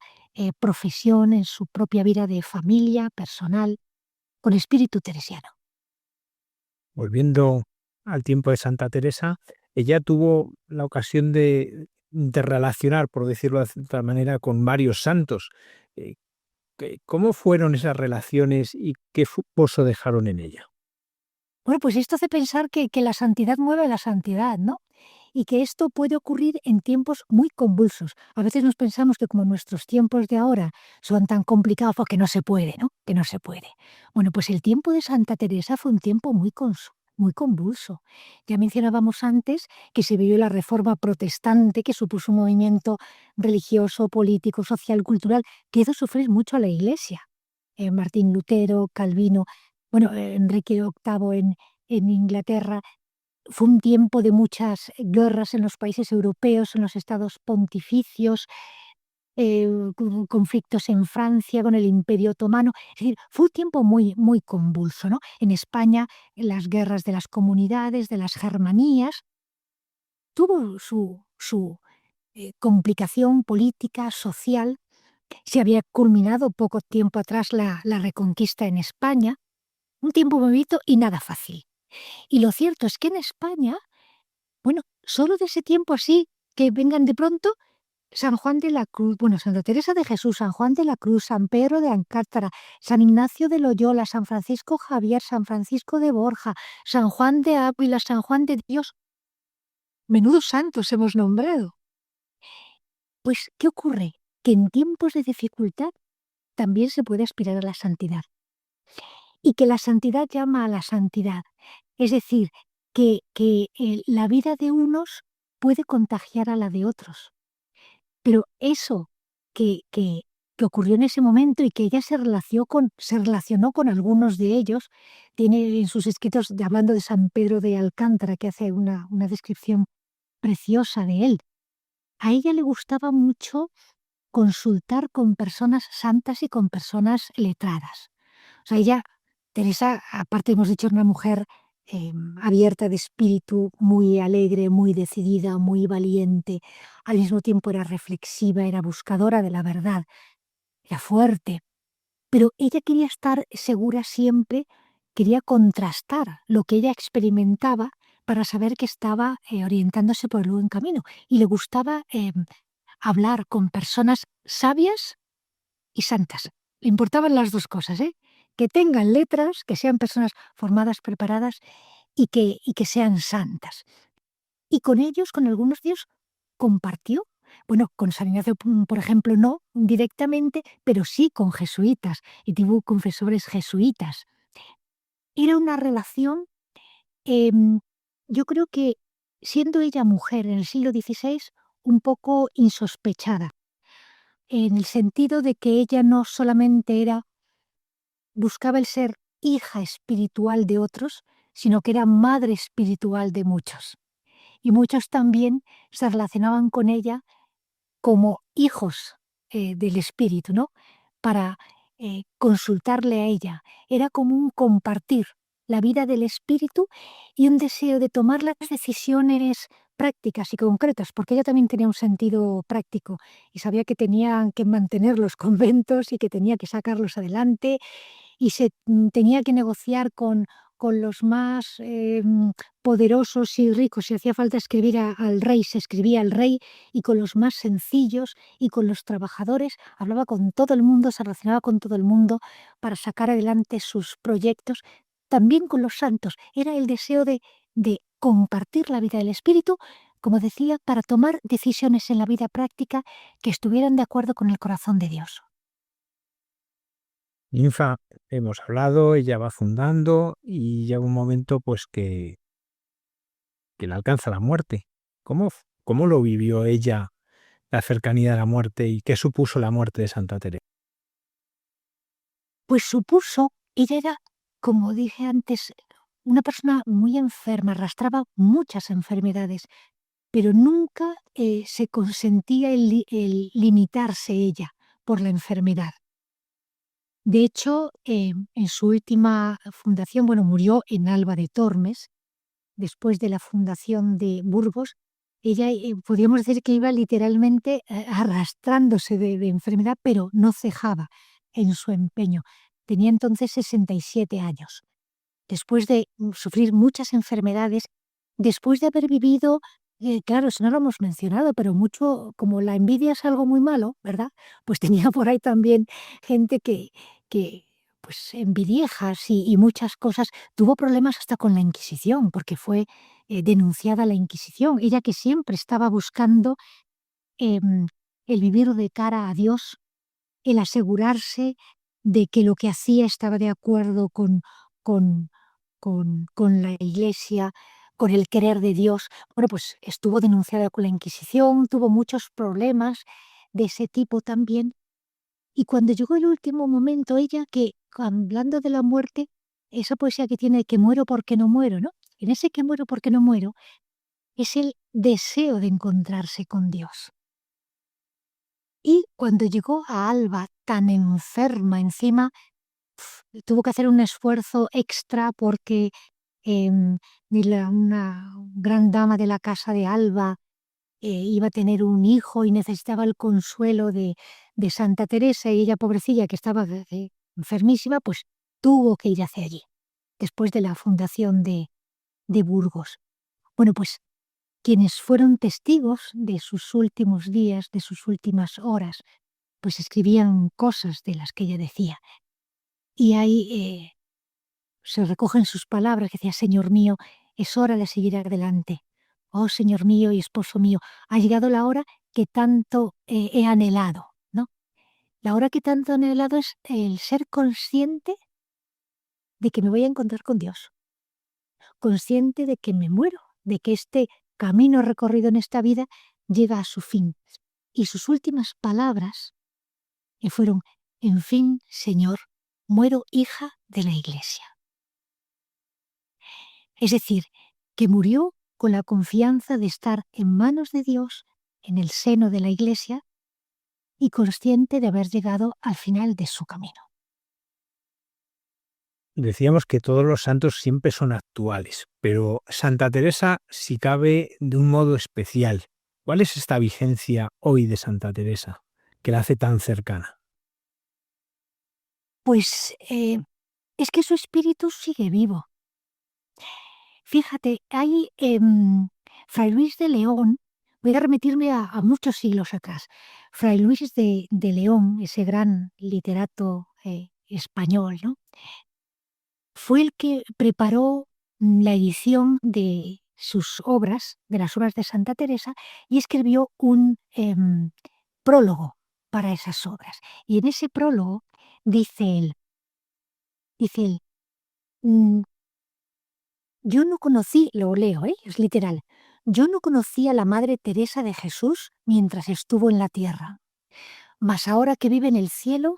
profesión, en su propia vida de familia, personal, con espíritu teresiano. Volviendo al tiempo de Santa Teresa, ella tuvo la ocasión de interrelacionar, por decirlo de cierta manera, con varios santos. ¿Cómo fueron esas relaciones y qué pozo dejaron en ella? Bueno, pues esto hace pensar que la santidad mueve a la santidad, ¿no? Y que esto puede ocurrir en tiempos muy convulsos. A veces nos pensamos que como nuestros tiempos de ahora son tan complicados, pues que no se puede, ¿no? Que no se puede. Bueno, pues el tiempo de Santa Teresa fue un tiempo muy convulso. Ya mencionábamos antes que se vivió la Reforma Protestante, que supuso un movimiento religioso, político, social, cultural, que hizo sufrir mucho a la Iglesia. Martín Lutero, Calvino, bueno, Enrique VIII en Inglaterra. Fue un tiempo de muchas guerras en los países europeos, en los estados pontificios, conflictos en Francia con el Imperio Otomano. Es decir, fue un tiempo muy convulso, ¿no? En España, las guerras de las comunidades, de las germanías, tuvo su complicación política, social. Se había culminado poco tiempo atrás la Reconquista en España. Un tiempo bonito y nada fácil. Y lo cierto es que en España, bueno, solo de ese tiempo así que vengan de pronto, San Juan de la Cruz, bueno, Santa Teresa de Jesús, San Juan de la Cruz, San Pedro de Alcántara, San Ignacio de Loyola, San Francisco Javier, San Francisco de Borja, San Juan de Ávila, San Juan de Dios. Menudos santos hemos nombrado. Pues, ¿qué ocurre? Que en tiempos de dificultad también se puede aspirar a la santidad. Y que la santidad llama a la santidad. Es decir, que la vida de unos puede contagiar a la de otros. Pero eso que ocurrió en ese momento y que ella se relacionó con algunos de ellos, tiene en sus escritos, hablando de San Pedro de Alcántara, que hace una descripción preciosa de él. A ella le gustaba mucho consultar con personas santas y con personas letradas. O sea, ella, Teresa, aparte hemos dicho, era una mujer abierta de espíritu, muy alegre, muy decidida, muy valiente. Al mismo tiempo era reflexiva, era buscadora de la verdad, era fuerte. Pero ella quería estar segura siempre, quería contrastar lo que ella experimentaba para saber que estaba orientándose por el buen camino. Y le gustaba hablar con personas sabias y santas. Le importaban las dos cosas, ¿eh? Que tengan letras, que sean personas formadas, preparadas y que sean santas. Y con ellos, con algunos de ellos, compartió. Bueno, con San Ignacio, por ejemplo, no directamente, pero sí con jesuitas, y tuvo confesores jesuitas. Era una relación, em, yo creo que siendo ella mujer en el siglo XVI, un poco insospechada, en el sentido de que ella no solamente buscaba el ser hija espiritual de otros, sino que era madre espiritual de muchos. Y muchos también se relacionaban con ella como hijos del espíritu, ¿no? Para consultarle a ella. Era como un compartir la vida del espíritu y un deseo de tomar las decisiones prácticas y concretas, porque ella también tenía un sentido práctico y sabía que tenían que mantener los conventos y que tenía que sacarlos adelante y tenía que negociar con los más poderosos y ricos. Si hacía falta escribir al rey, se escribía al rey, y con los más sencillos y con los trabajadores hablaba con todo el mundo, se relacionaba con todo el mundo para sacar adelante sus proyectos. También con los santos era el deseo de compartir la vida del Espíritu, como decía, para tomar decisiones en la vida práctica que estuvieran de acuerdo con el corazón de Dios. Ninfa, hemos hablado, ella va fundando y llega un momento pues que le alcanza la muerte. ¿Cómo lo vivió ella, la cercanía de la muerte, y qué supuso la muerte de Santa Teresa? Pues ella era, como dije antes, una persona muy enferma, arrastraba muchas enfermedades, pero nunca se consentía el limitarse ella por la enfermedad. De hecho, en su última fundación, bueno, murió en Alba de Tormes, después de la fundación de Burgos. Ella, podríamos decir que iba literalmente arrastrándose de enfermedad, pero no cejaba en su empeño. Tenía entonces 67 años. Después de sufrir muchas enfermedades, después de haber vivido Claro, eso no lo hemos mencionado, pero mucho, como la envidia es algo muy malo, ¿verdad? Pues tenía por ahí también gente que pues envidiejas y muchas cosas. Tuvo problemas hasta con la Inquisición, porque fue denunciada a la Inquisición. Ella que siempre estaba buscando em, el vivir de cara a Dios, el asegurarse de que lo que hacía estaba de acuerdo con, con la Iglesia, con el querer de Dios. Bueno, pues estuvo denunciada con la Inquisición, tuvo muchos problemas de ese tipo también. Y cuando llegó el último momento, ella que, hablando de la muerte, esa poesía que tiene que muero porque no muero, ¿no? En ese que muero porque no muero, es el deseo de encontrarse con Dios. Y cuando llegó a Alba tan enferma encima, tuvo que hacer un esfuerzo extra porque una gran dama de la casa de Alba iba a tener un hijo y necesitaba el consuelo de Santa Teresa y ella, pobrecilla, que estaba enfermísima, pues tuvo que ir hacia allí, después de la fundación de Burgos. Bueno, pues quienes fueron testigos de sus últimos días, de sus últimas horas, pues escribían cosas de las que ella decía. Y ahí se recogen sus palabras que decía: Señor mío, es hora de seguir adelante. Oh Señor mío y esposo mío, ha llegado la hora que tanto he anhelado, ¿no? La hora que tanto he anhelado es el ser consciente de que me voy a encontrar con Dios, consciente de que me muero, de que este camino recorrido en esta vida llega a su fin. Y sus últimas palabras fueron: en fin, Señor, muero hija de la Iglesia. Es decir, que murió con la confianza de estar en manos de Dios, en el seno de la Iglesia, y consciente de haber llegado al final de su camino. Decíamos que todos los santos siempre son actuales, pero Santa Teresa, si cabe, de un modo especial. ¿Cuál es esta vigencia hoy de Santa Teresa que la hace tan cercana? Pues es que su espíritu sigue vivo. Fíjate, hay Fray Luis de León, voy a remitirme a muchos siglos atrás. Fray Luis de León, ese gran literato español, ¿no? Fue el que preparó la edición de sus obras, de las obras de Santa Teresa, y escribió un prólogo para esas obras. Y en ese prólogo dice él, mm, yo no conocí, lo leo, es literal, yo no conocí a la Madre Teresa de Jesús mientras estuvo en la tierra, mas ahora que vive en el cielo,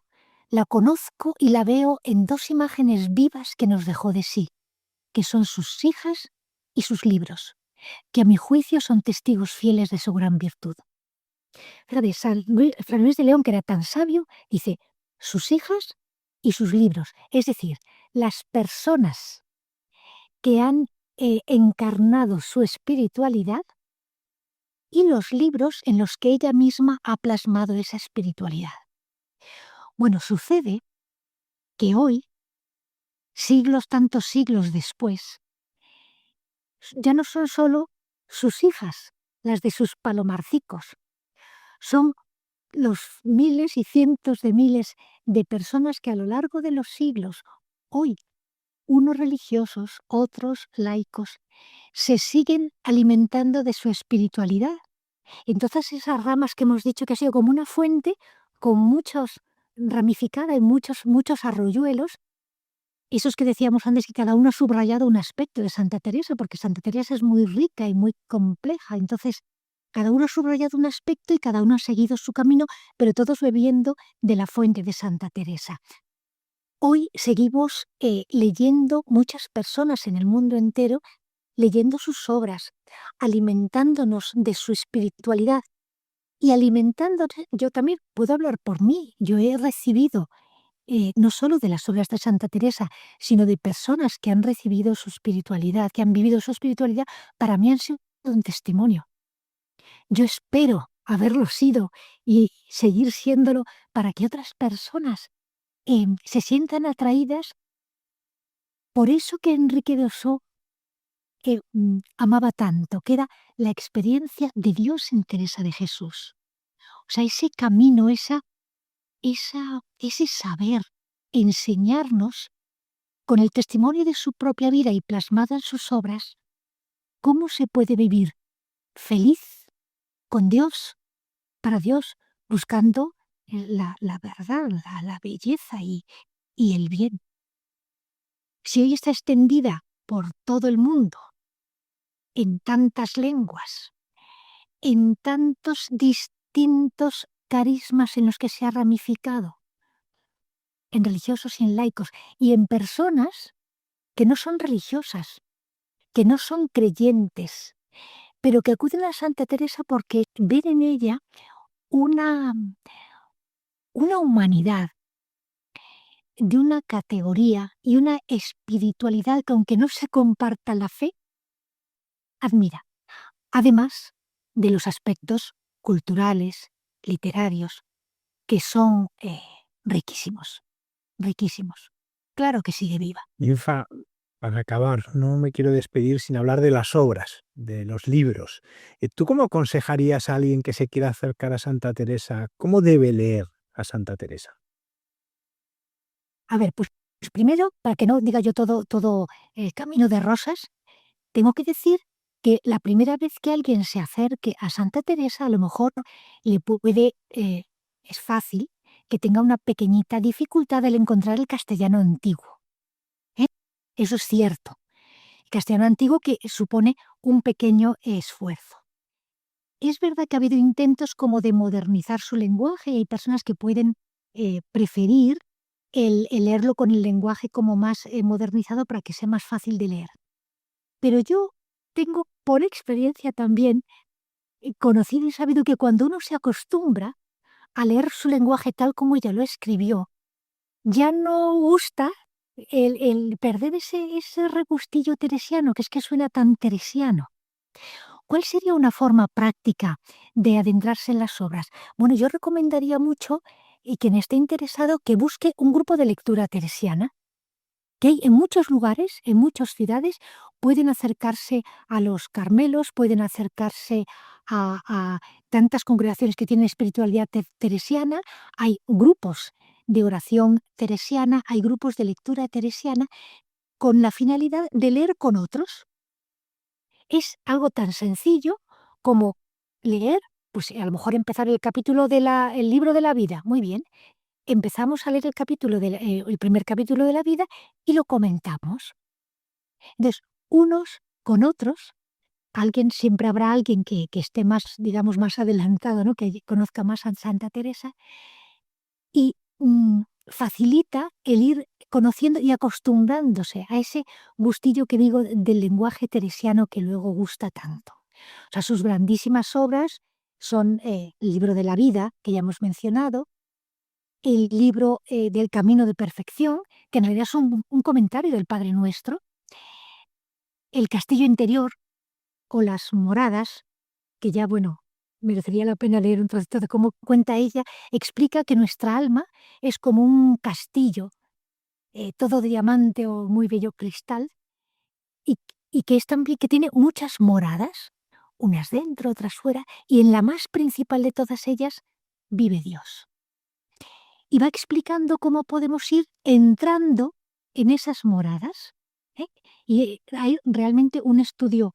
la conozco y la veo en dos imágenes vivas que nos dejó de sí, que son sus hijas y sus libros, que a mi juicio son testigos fieles de su gran virtud. Fíjate, Fray Luis de León, que era tan sabio, dice sus hijas y sus libros, es decir, las personas que han encarnado su espiritualidad y los libros en los que ella misma ha plasmado esa espiritualidad. Bueno, sucede que hoy, tantos siglos después, ya no son solo sus hijas, las de sus palomarcicos, son los miles y cientos de miles de personas que a lo largo de los siglos, hoy, unos religiosos, otros laicos, se siguen alimentando de su espiritualidad. Entonces esas ramas que hemos dicho que ha sido como una fuente con muchos ramificada en muchos arroyuelos, esos que decíamos antes que cada uno ha subrayado un aspecto de Santa Teresa, porque Santa Teresa es muy rica y muy compleja, entonces cada uno ha subrayado un aspecto y cada uno ha seguido su camino, pero todos bebiendo de la fuente de Santa Teresa. Hoy seguimos leyendo muchas personas en el mundo entero, leyendo sus obras, alimentándonos de su espiritualidad y alimentándonos, yo también puedo hablar por mí, yo he recibido no solo de las obras de Santa Teresa, sino de personas que han recibido su espiritualidad, que han vivido su espiritualidad, para mí han sido un testimonio. Yo espero haberlo sido y seguir siéndolo para que otras personas se sientan atraídas por eso que Enrique de Ossó amaba tanto, que era la experiencia de Dios en Teresa de Jesús. O sea, ese camino, ese saber enseñarnos con el testimonio de su propia vida y plasmada en sus obras, cómo se puede vivir feliz con Dios, para Dios, buscando la verdad, la belleza y el bien. Si hoy está extendida por todo el mundo, en tantas lenguas, en tantos distintos carismas en los que se ha ramificado, en religiosos y en laicos, y en personas que no son religiosas, que no son creyentes, pero que acuden a Santa Teresa porque ven en ella una humanidad de una categoría y una espiritualidad que, aunque no se comparta la fe, admira. Además de los aspectos culturales, literarios, que son riquísimos, riquísimos. Claro que sigue viva. Ninfa, para acabar, no me quiero despedir sin hablar de las obras, de los libros. ¿Tú cómo aconsejarías a alguien que se quiera acercar a Santa Teresa? ¿Cómo debe leer a Santa Teresa? A ver, pues primero, para que no diga yo todo camino de rosas, tengo que decir que la primera vez que alguien se acerque a Santa Teresa, a lo mejor le puede, es fácil que tenga una pequeñita dificultad al encontrar el castellano antiguo. ¿eh? Eso es cierto. El castellano antiguo que supone un pequeño esfuerzo. Es verdad que ha habido intentos como de modernizar su lenguaje y hay personas que pueden preferir el leerlo con el lenguaje como más modernizado para que sea más fácil de leer. Pero yo tengo por experiencia también conocido y sabido que cuando uno se acostumbra a leer su lenguaje tal como ella lo escribió, ya no gusta el perder ese regustillo teresiano, que es que suena tan teresiano. ¿Cuál sería una forma práctica de adentrarse en las obras? Bueno, yo recomendaría mucho y quien esté interesado que busque un grupo de lectura teresiana, que hay en muchos lugares, en muchas ciudades, pueden acercarse a los Carmelos, pueden acercarse a tantas congregaciones que tienen espiritualidad teresiana, hay grupos de oración teresiana, hay grupos de lectura teresiana con la finalidad de leer con otros. Es algo tan sencillo como leer, pues a lo mejor empezar el libro de la vida, muy bien. Empezamos a leer el primer capítulo de la vida y lo comentamos. Entonces, unos con otros, siempre habrá alguien que esté más, digamos, más adelantado, ¿no? Que conozca más a Santa Teresa, y facilita el ir conociendo y acostumbrándose a ese gustillo que digo del lenguaje teresiano que luego gusta tanto. O sea, sus grandísimas obras son el libro de la vida, que ya hemos mencionado, el libro del Camino de Perfección, que en realidad es un comentario del Padre Nuestro, el Castillo Interior o las Moradas, que ya, bueno, merecería la pena leer un trocito de cómo cuenta ella, explica que nuestra alma es como un castillo, todo de diamante o muy bello cristal, y que es también que tiene muchas moradas, unas dentro, otras fuera, y en la más principal de todas ellas vive Dios. Y va explicando cómo podemos ir entrando en esas moradas. Y hay realmente un estudio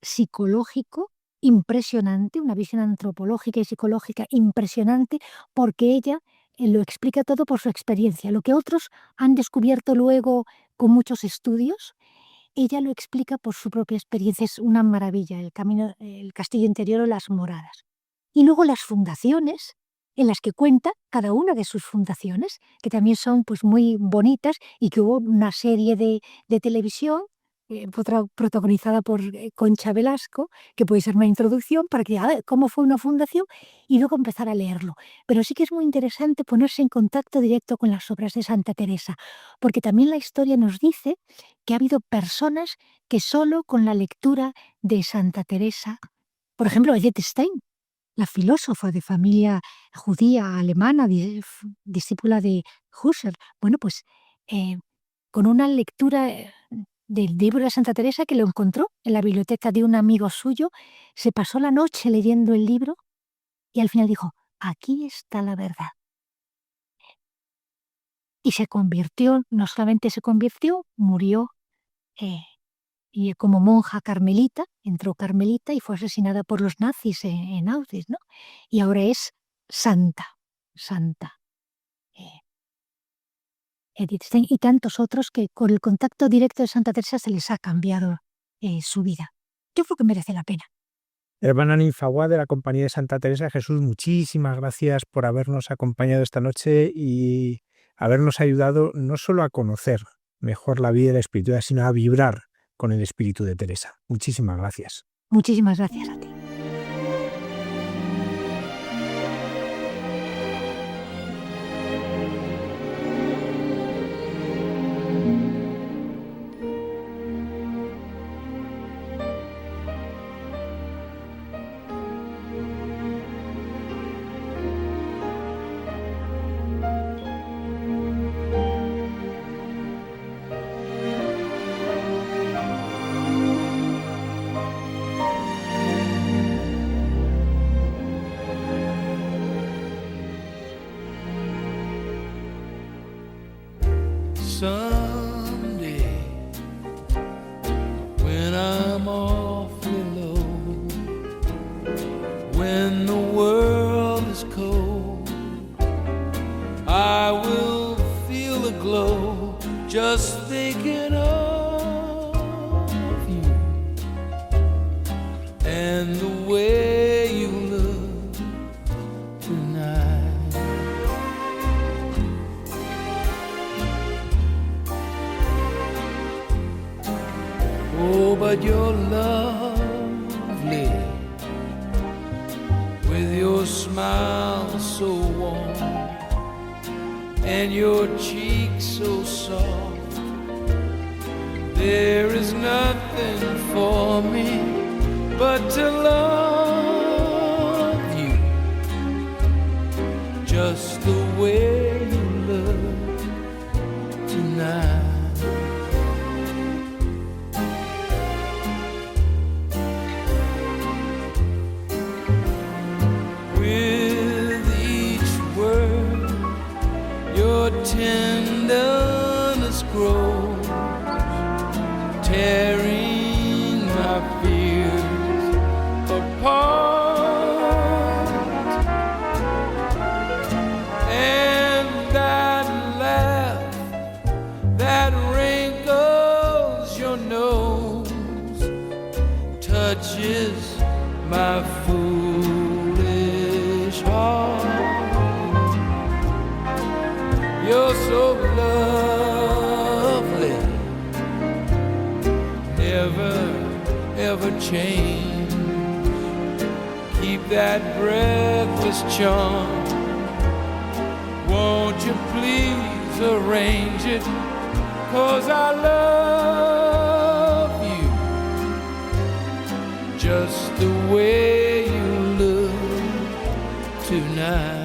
psicológico impresionante, una visión antropológica y psicológica impresionante, porque ella lo explica todo por su experiencia. Lo que otros han descubierto luego con muchos estudios, ella lo explica por su propia experiencia. Es una maravilla el Castillo Interior o las Moradas. Y luego las fundaciones, en las que cuenta cada una de sus fundaciones, que también son pues muy bonitas, y que hubo una serie de televisión protagonizada por Concha Velasco, que puede ser una introducción para que cómo fue una fundación y luego empezar a leerlo. Pero sí que es muy interesante ponerse en contacto directo con las obras de Santa Teresa, porque también la historia nos dice que ha habido personas que solo con la lectura de Santa Teresa, por ejemplo, Edith Stein, la filósofa de familia judía alemana, discípula de Husserl, bueno, pues con una lectura del libro de Santa Teresa, que lo encontró en la biblioteca de un amigo suyo, se pasó la noche leyendo el libro y al final dijo, aquí está la verdad. Y se convirtió, no solamente se convirtió, murió y como monja carmelita, entró carmelita y fue asesinada por los nazis en Auschwitz, ¿no? Y ahora es santa. Edith Stein y tantos otros que con el contacto directo de Santa Teresa se les ha cambiado su vida. Yo creo que merece la pena. Hermana Ninfawa de la Compañía de Santa Teresa de Jesús, muchísimas gracias por habernos acompañado esta noche y habernos ayudado no solo a conocer mejor la vida y la espiritualidad, sino a vibrar con el espíritu de Teresa. Muchísimas gracias. Muchísimas gracias a ti. Someday, when I'm awfully low, when the world is cold, I will feel a glow just thinking of you and the way you look tonight. Oh, but you're lovely with your smile so warm and your cheeks so soft. There is nothing for me but to love you just the way you look tonight. Tenderness grows, tearing my fears apart, and that laugh that wrinkles your nose touches my foolish heart. You're so lovely, never, ever change. Keep that breathless charm. Won't you please arrange it? 'Cause I love you just the way you look tonight.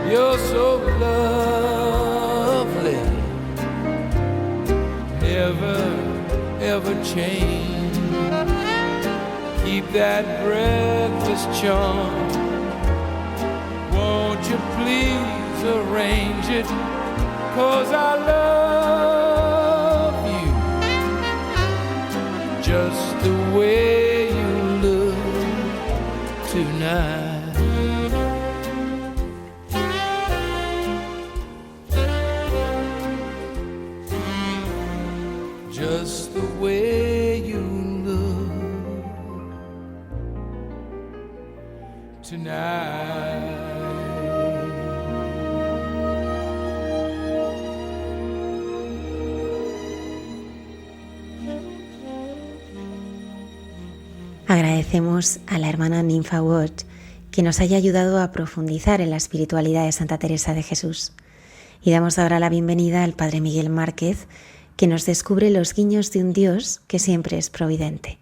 You're so lovely, never, ever change. Keep that breathless charm. Won't you please arrange it? 'Cause I love you just the way you look tonight. Just the way you look tonight. Agradecemos a la hermana Ninfa Watch que nos haya ayudado a profundizar en la espiritualidad de Santa Teresa de Jesús. Y damos ahora la bienvenida al Padre Miguel Márquez, que nos descubre los guiños de un Dios que siempre es providente.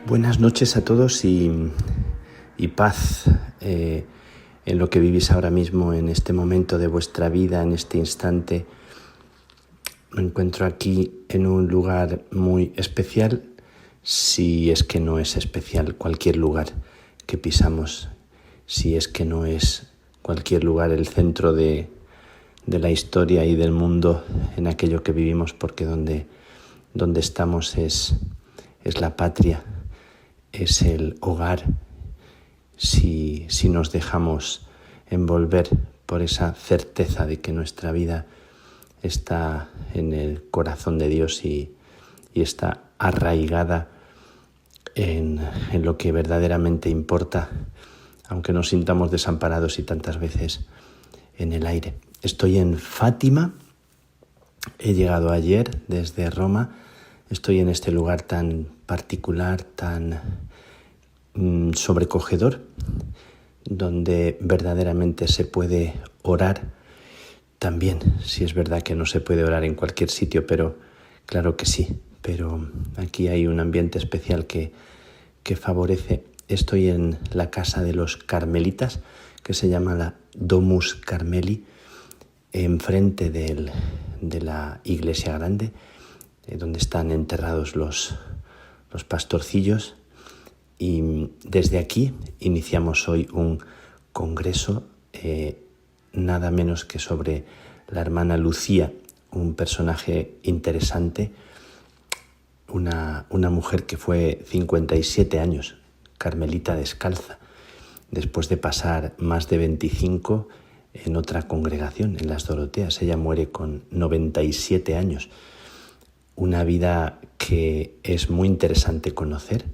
Buenas noches a todos y paz en lo que vivís ahora mismo, en este momento de vuestra vida, en este instante. Me encuentro aquí en un lugar muy especial, si es que no es especial cualquier lugar que pisamos, si es que no es cualquier lugar el centro de la historia y del mundo en aquello que vivimos, porque donde estamos es la patria, es el hogar, si nos dejamos envolver por esa certeza de que nuestra vida está en el corazón de Dios y está arraigada en lo que verdaderamente importa, aunque nos sintamos desamparados y tantas veces en el aire. Estoy en Fátima, he llegado ayer desde Roma. Estoy en este lugar tan particular, tan sobrecogedor, donde verdaderamente se puede orar. También, si es verdad que no se puede orar en cualquier sitio, pero claro que sí. Pero aquí hay un ambiente especial que favorece. Estoy en la casa de los carmelitas, que se llama la Domus Carmeli, enfrente de la iglesia grande, donde están enterrados los pastorcillos, y desde aquí iniciamos hoy un congreso nada menos que sobre la hermana Lucía, un personaje interesante, una mujer que fue 57 años, carmelita descalza, después de pasar más de 25 en otra congregación, en las Doroteas. Ella muere con 97 años. Una vida que es muy interesante conocer,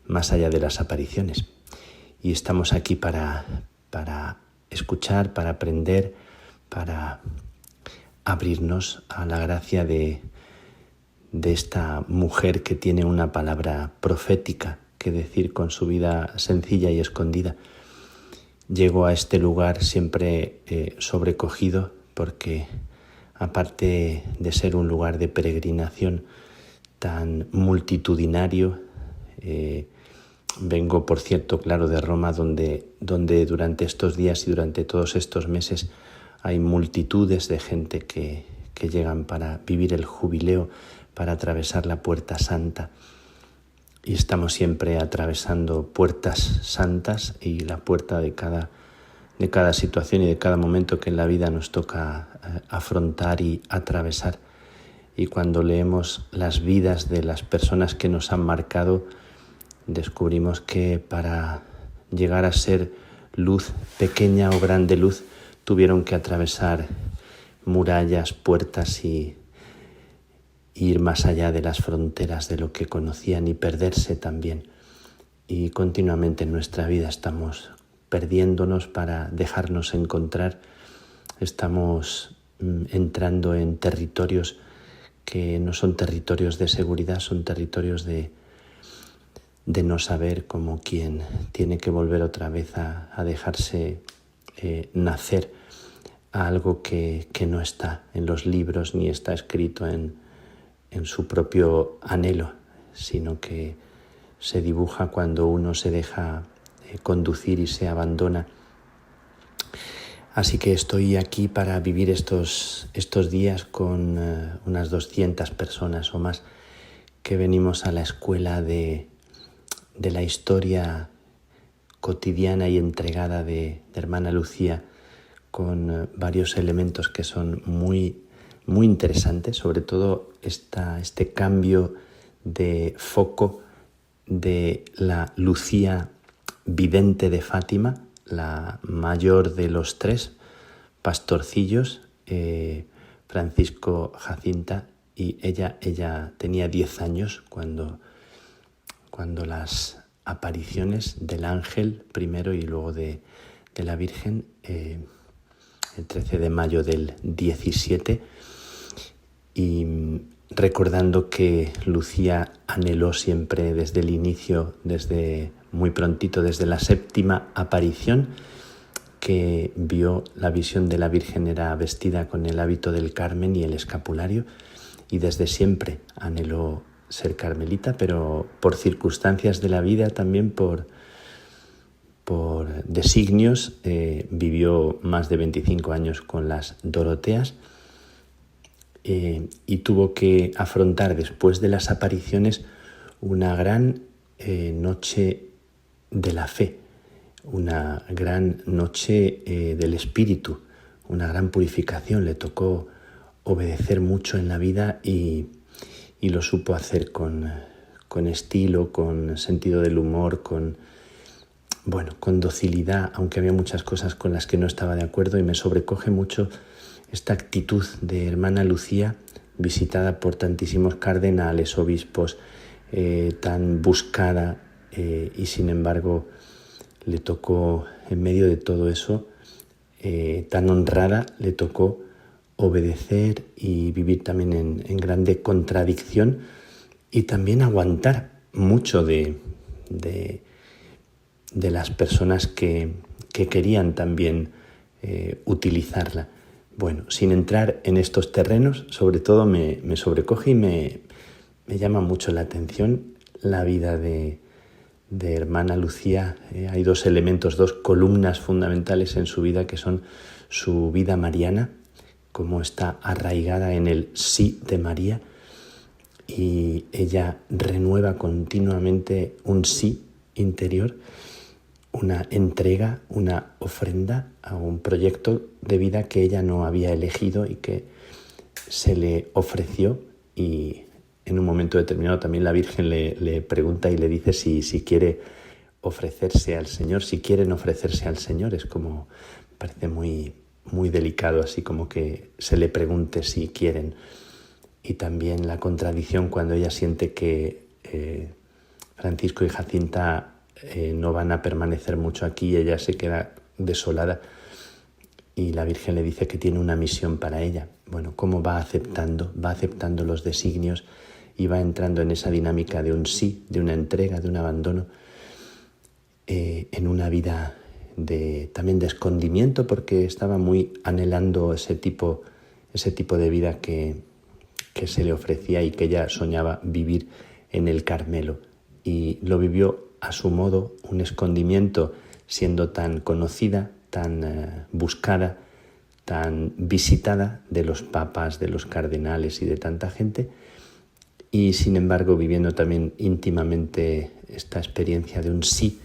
más allá de las apariciones. Y estamos aquí para escuchar, para aprender, para abrirnos a la gracia de esta mujer que tiene una palabra profética que decir con su vida sencilla y escondida. Llego a este lugar siempre sobrecogido, porque aparte de ser un lugar de peregrinación tan multitudinario, vengo, por cierto, claro, de Roma, donde durante estos días y durante todos estos meses hay multitudes de gente que llegan para vivir el jubileo, para atravesar la Puerta Santa. Y estamos siempre atravesando puertas santas, y la puerta de cada situación y de cada momento que en la vida nos toca afrontar y atravesar. Y cuando leemos las vidas de las personas que nos han marcado, descubrimos que para llegar a ser luz, pequeña o grande luz, tuvieron que atravesar murallas, puertas y ir más allá de las fronteras de lo que conocían y perderse también. Y continuamente en nuestra vida estamos perdiéndonos para dejarnos encontrar, estamos entrando en territorios que no son territorios de seguridad, son territorios de no saber, como quien tiene que volver otra vez a dejarse nacer a algo que no está en los libros ni está escrito en su propio anhelo, sino que se dibuja cuando uno se deja conducir y se abandona. Así que estoy aquí para vivir estos días con unas 200 personas o más que venimos a la escuela de la historia cotidiana y entregada de hermana Lucía, con varios elementos que son muy, muy interesantes, sobre todo este cambio de foco de la Lucía vidente de Fátima, la mayor de los tres pastorcillos, Francisco, Jacinta, y ella tenía 10 años cuando las apariciones del ángel primero y luego de la Virgen, el 13 de mayo del 17, y recordando que Lucía anheló siempre desde el inicio, desde muy prontito, desde la 7ª aparición, que vio la visión de la Virgen, era vestida con el hábito del Carmen y el escapulario, y desde siempre anheló ser carmelita, pero por circunstancias de la vida, también por designios, vivió más de 25 años con las Doroteas, y tuvo que afrontar después de las apariciones una gran noche de la fe, una gran noche del espíritu, una gran purificación. Le tocó obedecer mucho en la vida y lo supo hacer con estilo, con sentido del humor, con docilidad, aunque había muchas cosas con las que no estaba de acuerdo, y me sobrecoge mucho esta actitud de hermana Lucía, visitada por tantísimos cardenales, obispos, tan buscada, y sin embargo le tocó, en medio de todo eso, tan honrada, le tocó obedecer y vivir también en grande contradicción, y también aguantar mucho de las personas que querían también utilizarla. Bueno, sin entrar en estos terrenos, sobre todo me sobrecoge y me llama mucho la atención la vida de hermana Lucía. Hay dos elementos, dos columnas fundamentales en su vida, que son su vida mariana, cómo está arraigada en el sí de María, y ella renueva continuamente un sí interior, una entrega, una ofrenda a un proyecto de vida que ella no había elegido y que se le ofreció. Y en un momento determinado también la Virgen le pregunta y le dice si quiere ofrecerse al Señor, si quieren ofrecerse al Señor. Es como, parece muy, muy delicado, así como que se le pregunte si quieren. Y también la contradicción cuando ella siente que Francisco y Jacinta no van a permanecer mucho aquí, ella se queda desolada y la Virgen le dice que tiene una misión para ella. Bueno, cómo va aceptando los designios y va entrando en esa dinámica de un sí, de una entrega, de un abandono, en una vida también de escondimiento, porque estaba muy anhelando ese tipo de vida que se le ofrecía y que ella soñaba vivir en el Carmelo, y lo vivió a su modo, un escondimiento, siendo tan conocida, tan buscada, tan visitada de los papas, de los cardenales y de tanta gente, y sin embargo viviendo también íntimamente esta experiencia de un sí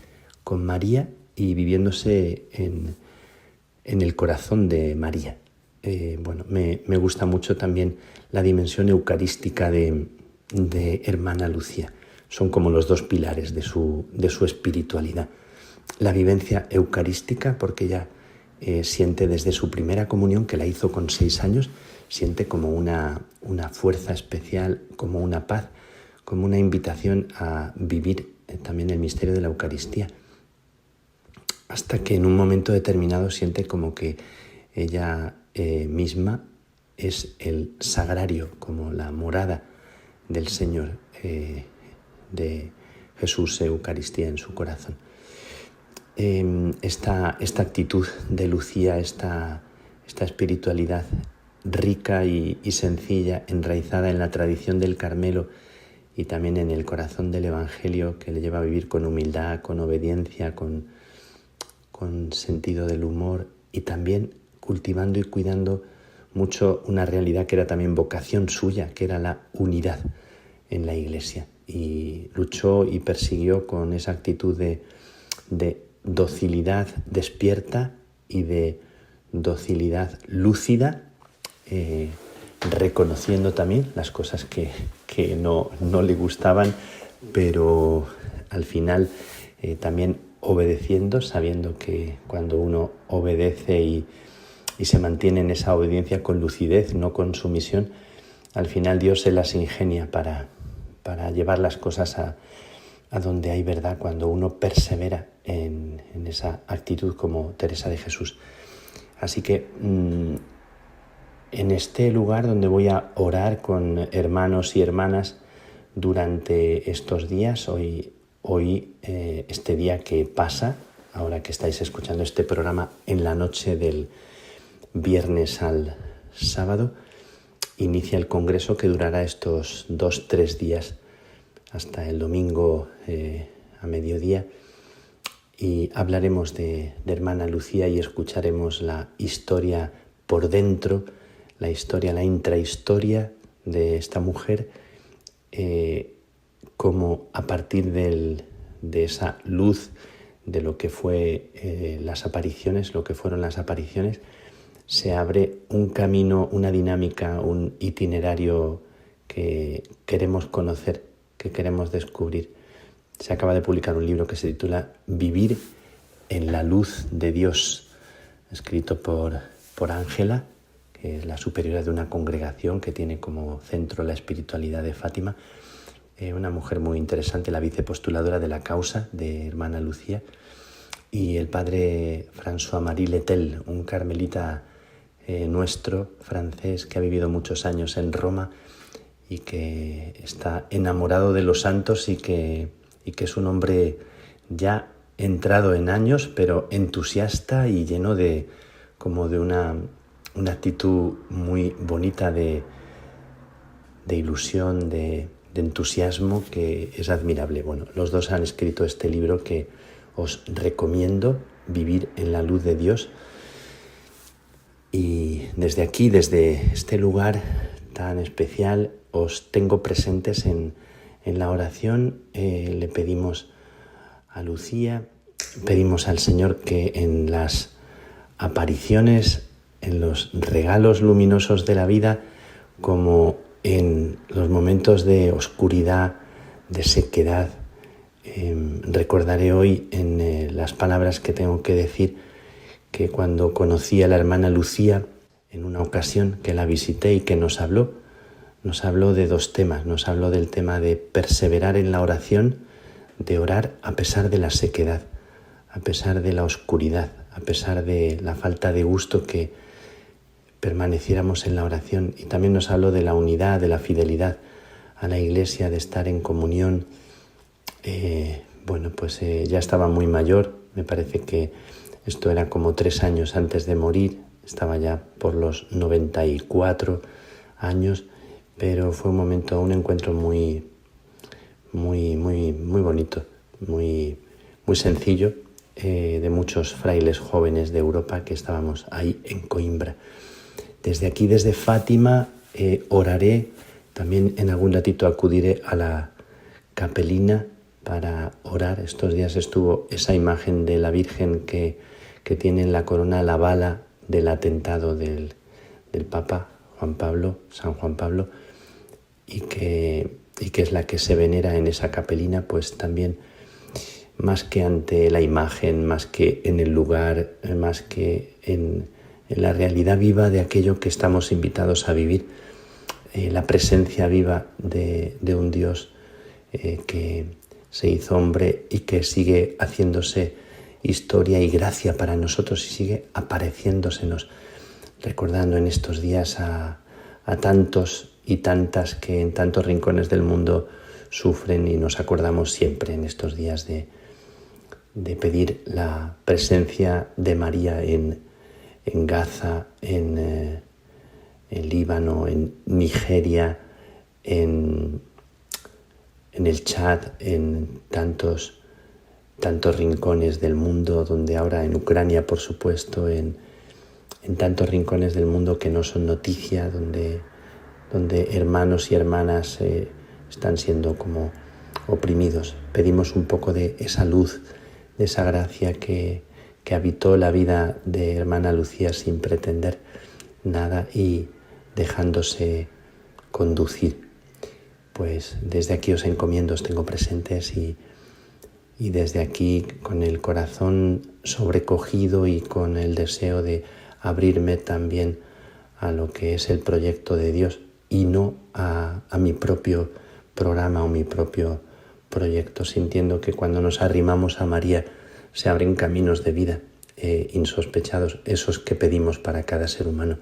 con María, y viviéndose en el corazón de María. Me gusta mucho también la dimensión eucarística de hermana Lucía. Son como los dos pilares de su espiritualidad. La vivencia eucarística, porque ella siente desde su primera comunión, que la hizo con 6 años, siente como una fuerza especial, como una paz, como una invitación a vivir también el misterio de la Eucaristía. Hasta que en un momento determinado siente como que ella misma es el sagrario, como la morada del Señor, de Jesús, Eucaristía en su corazón. Esta actitud de Lucía, esta espiritualidad rica y sencilla, enraizada en la tradición del Carmelo y también en el corazón del Evangelio, que le lleva a vivir con humildad, con obediencia, con sentido del humor, y también cultivando y cuidando mucho una realidad que era también vocación suya, que era la unidad en la Iglesia. Y luchó y persiguió con esa actitud de docilidad despierta y de docilidad lúcida, reconociendo también las cosas que no le gustaban, pero al final también obedeciendo, sabiendo que cuando uno obedece y se mantiene en esa obediencia con lucidez, no con sumisión, al final Dios se las ingenia para llevar las cosas a donde hay verdad, cuando uno persevera en esa actitud como Teresa de Jesús. Así que en este lugar donde voy a orar con hermanos y hermanas durante estos días, hoy este día que pasa, ahora que estáis escuchando este programa en la noche del viernes al sábado, inicia el congreso que durará estos 2-3 días hasta el domingo a mediodía, y hablaremos de hermana Lucía y escucharemos la historia por dentro, la intrahistoria de esta mujer, como a partir de esa luz de lo que fue lo que fueron las apariciones, se abre un camino, una dinámica, un itinerario que queremos conocer, que queremos descubrir. Se acaba de publicar un libro que se titula Vivir en la luz de Dios, escrito por Ángela, que es la superiora de una congregación que tiene como centro la espiritualidad de Fátima, una mujer muy interesante, la vicepostuladora de la causa de hermana Lucía, y el padre François-Marie Letel, un carmelita nuestro, francés, que ha vivido muchos años en Roma y que está enamorado de los santos y que es un hombre ya entrado en años, pero entusiasta y lleno de una actitud muy bonita de ilusión, de entusiasmo, que es admirable. Bueno, los dos han escrito este libro que os recomiendo, Vivir en la luz de Dios. Y desde aquí, desde este lugar tan especial, os tengo presentes en la oración. Le pedimos a Lucía, pedimos al Señor que en las apariciones, en los regalos luminosos de la vida, como en los momentos de oscuridad, de sequedad, recordaré hoy en las palabras que tengo que decir que cuando conocí a la hermana Lucía, en una ocasión que la visité y que nos habló de 2 temas. Nos habló del tema de perseverar en la oración, de orar a pesar de la sequedad, a pesar de la oscuridad, a pesar de la falta de gusto, que permaneciéramos en la oración. Y también nos habló de la unidad, de la fidelidad a la Iglesia, de estar en comunión. Ya estaba muy mayor, me parece que esto era como 3 años antes de morir, estaba ya por los 94 años, pero fue un encuentro muy bonito, muy sencillo, de muchos frailes jóvenes de Europa que estábamos ahí en Coimbra. Desde aquí, desde Fátima, oraré, también en algún ratito acudiré a la capelina para orar. Estos días estuvo esa imagen de la Virgen que que tiene en la corona la bala del atentado del Papa San Juan Pablo, y que es la que se venera en esa capelina, pues también, más que ante la imagen, más que en el lugar, más que en la realidad viva de aquello que estamos invitados a vivir, la presencia viva de un Dios que se hizo hombre y que sigue haciéndose historia y gracia para nosotros y sigue apareciéndosenos, recordando en estos días a tantos y tantas que en tantos rincones del mundo sufren, y nos acordamos siempre en estos días de pedir la presencia de María en Gaza, en Líbano, en Nigeria, en el Chad, en tantos rincones del mundo, donde ahora en Ucrania, por supuesto, en tantos rincones del mundo que no son noticia, donde hermanos y hermanas están siendo como oprimidos. Pedimos un poco de esa luz, de esa gracia que habitó la vida de hermana Lucía sin pretender nada y dejándose conducir. Pues desde aquí os encomiendo, os tengo presentes, y desde aquí, con el corazón sobrecogido y con el deseo de abrirme también a lo que es el proyecto de Dios y no a mi propio programa o mi propio proyecto, sintiendo que cuando nos arrimamos a María se abren caminos de vida insospechados, esos que pedimos para cada ser humano,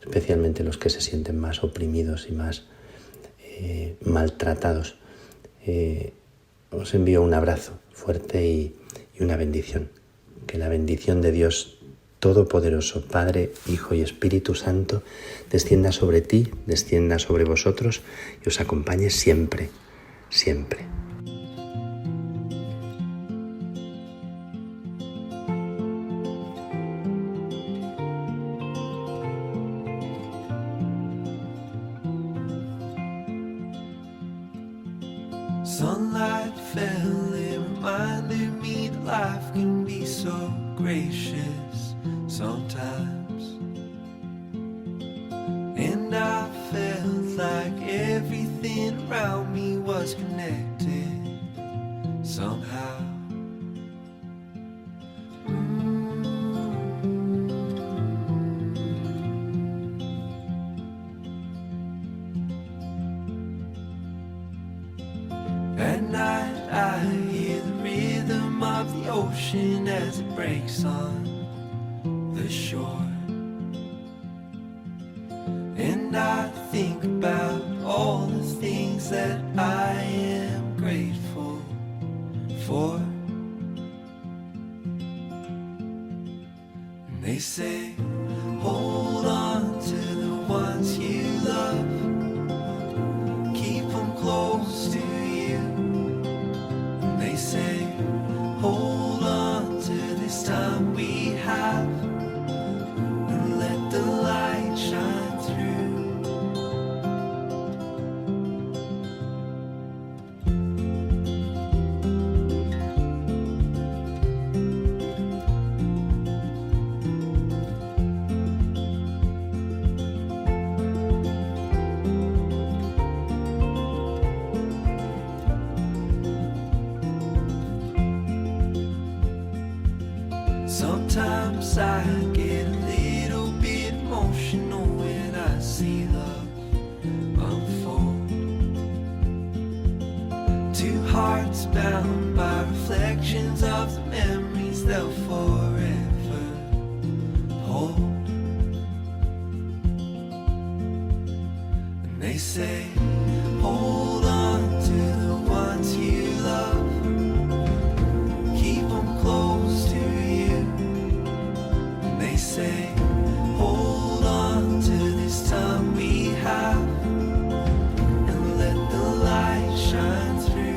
especialmente los que se sienten más oprimidos y más maltratados. Os envío un abrazo fuerte y una bendición. Que la bendición de Dios Todopoderoso, Padre, Hijo y Espíritu Santo, descienda sobre ti, descienda sobre vosotros y os acompañe siempre, siempre. Sunlight fell, it reminded me that life can be so gracious sometimes. And I felt like everything around me was connected somehow. At night I hear the rhythm of the ocean as it breaks on the shore. And I think about all the things that I am grateful for. And they say, hold on to the ones you love, keep them close to you. And they say, hold on to this time we have, and let the light shine through. Sometimes I get a little bit emotional when I see love unfold. Two hearts bound by reflections of the memories they'll forever hold. And they say, hold on to the ones you love, keep them close to you. They say, hold on to this time we have, and let the light shine through.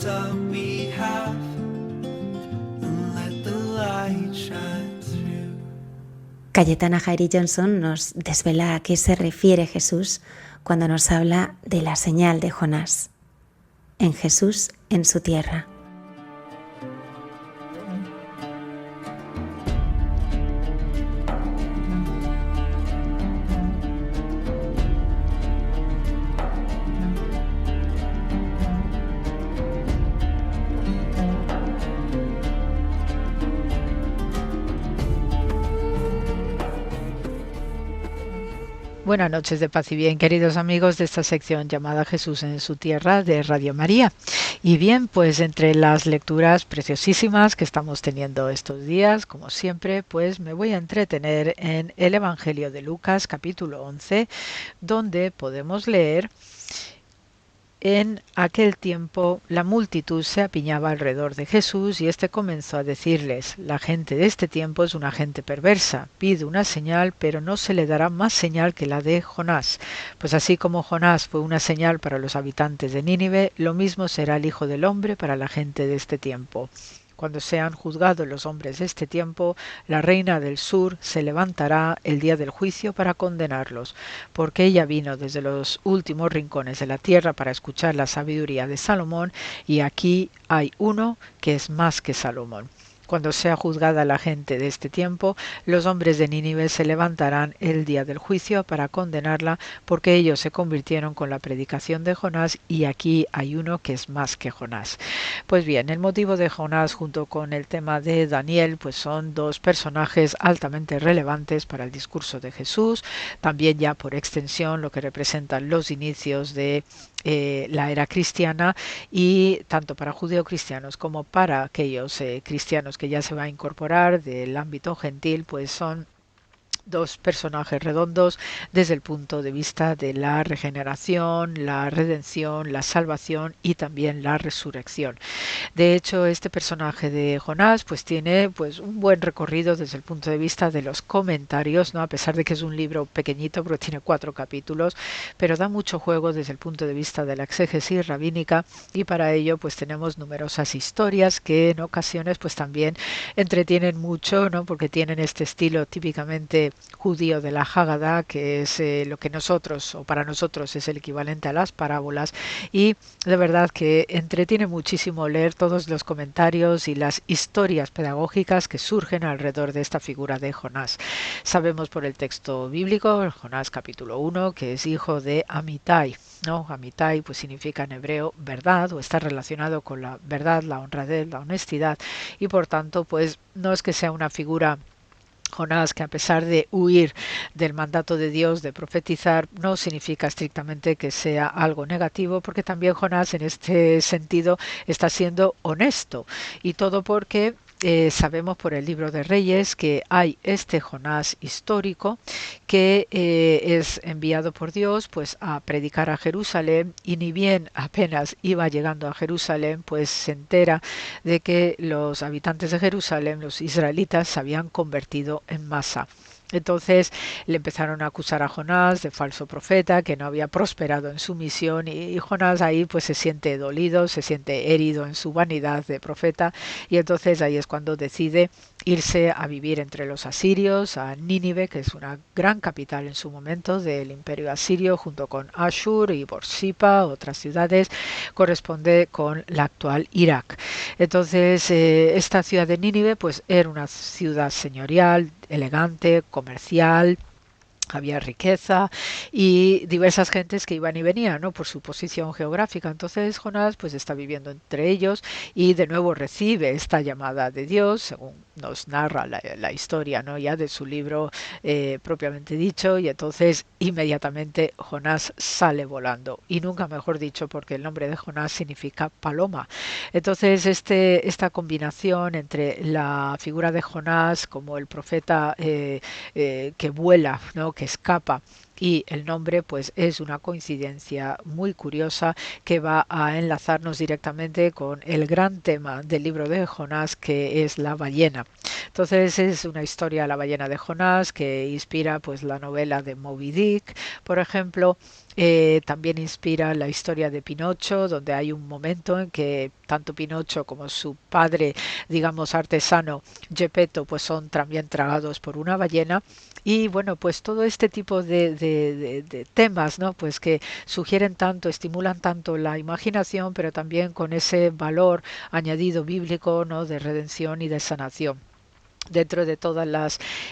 that we have, and let the light shine through. Cayetana Jairi Johnson nos desvela a qué se refiere Jesús cuando nos habla de la señal de Jonás. En Jesús, en su tierra. Buenas noches de paz y bien, queridos amigos de esta sección llamada Jesús en su tierra de Radio María. Y bien, pues entre las lecturas preciosísimas que estamos teniendo estos días, como siempre, pues me voy a entretener en el Evangelio de Lucas, capítulo 11, donde podemos leer: en aquel tiempo la multitud se apiñaba alrededor de Jesús y éste comenzó a decirles: la gente de este tiempo es una gente perversa, pide una señal, pero no se le dará más señal que la de Jonás. Pues así como Jonás fue una señal para los habitantes de Nínive, lo mismo será el Hijo del Hombre para la gente de este tiempo. Cuando sean juzgados los hombres de este tiempo, la reina del sur se levantará el día del juicio para condenarlos, porque ella vino desde los últimos rincones de la tierra para escuchar la sabiduría de Salomón, y aquí hay uno que es más que Salomón. Cuando sea juzgada la gente de este tiempo, los hombres de Nínive se levantarán el día del juicio para condenarla, porque ellos se convirtieron con la predicación de Jonás, y aquí hay uno que es más que Jonás. Pues bien, el motivo de Jonás junto con el tema de Daniel, pues son dos personajes altamente relevantes para el discurso de Jesús, también ya por extensión lo que representan los inicios de la era cristiana, y tanto para judeocristianos como para aquellos cristianos que ya se va a incorporar del ámbito gentil, pues son dos personajes redondos desde el punto de vista de la regeneración, la redención, la salvación y también la resurrección. De hecho, este personaje de Jonás pues tiene pues un buen recorrido desde el punto de vista de los comentarios, ¿no? A pesar de que es un libro pequeñito, porque tiene 4 capítulos, pero da mucho juego desde el punto de vista de la exégesis rabínica, y para ello pues tenemos numerosas historias que en ocasiones pues también entretienen mucho, ¿no? Porque tienen este estilo típicamente judío de la Haggadah, que es lo que nosotros, o para nosotros es el equivalente a las parábolas, y de verdad que entretiene muchísimo leer todos los comentarios y las historias pedagógicas que surgen alrededor de esta figura de Jonás. Sabemos por el texto bíblico, Jonás capítulo 1, que es hijo de Amitai, ¿no? Amitai pues significa en hebreo verdad, o está relacionado con la verdad, la honradez, la honestidad, y por tanto pues no es que sea una figura Jonás que, a pesar de huir del mandato de Dios de profetizar, no significa estrictamente que sea algo negativo, porque también Jonás en este sentido está siendo honesto, y todo porque sabemos por el libro de Reyes que hay este Jonás histórico que es enviado por Dios pues a predicar a Jerusalén, y ni bien apenas iba llegando a Jerusalén pues se entera de que los habitantes de Jerusalén, los israelitas, se habían convertido en masa. Entonces le empezaron a acusar a Jonás de falso profeta, que no había prosperado en su misión, y Jonás ahí pues se siente dolido, se siente herido en su vanidad de profeta, y entonces ahí es cuando decide irse a vivir entre los asirios, a Nínive, que es una gran capital en su momento del imperio asirio, junto con Ashur y Borsippa, otras ciudades, corresponde con la actual Irak. Entonces esta ciudad de Nínive pues era una ciudad señorial, elegante, comercial, había riqueza y diversas gentes que iban y venían, ¿no? Por su posición geográfica. Entonces Jonás pues está viviendo entre ellos y de nuevo recibe esta llamada de Dios, según nos narra la historia, ¿no? Ya de su libro propiamente dicho, y entonces inmediatamente Jonás sale volando, y nunca mejor dicho, porque el nombre de Jonás significa paloma. Entonces esta combinación entre la figura de Jonás como el profeta que vuela, ¿no? Que escapa, y el nombre pues es una coincidencia muy curiosa que va a enlazarnos directamente con el gran tema del libro de Jonás, que es la ballena. Entonces es una historia, la ballena de Jonás, que inspira pues la novela de Moby Dick, por ejemplo. También inspira la historia de Pinocho, donde hay un momento en que tanto Pinocho como su padre, digamos artesano, Geppetto, pues son también tragados por una ballena. Y bueno, pues todo este tipo de temas, ¿no? Pues que sugieren tanto, estimulan tanto la imaginación, pero también con ese valor añadido bíblico, ¿no? De redención y de sanación dentro de todas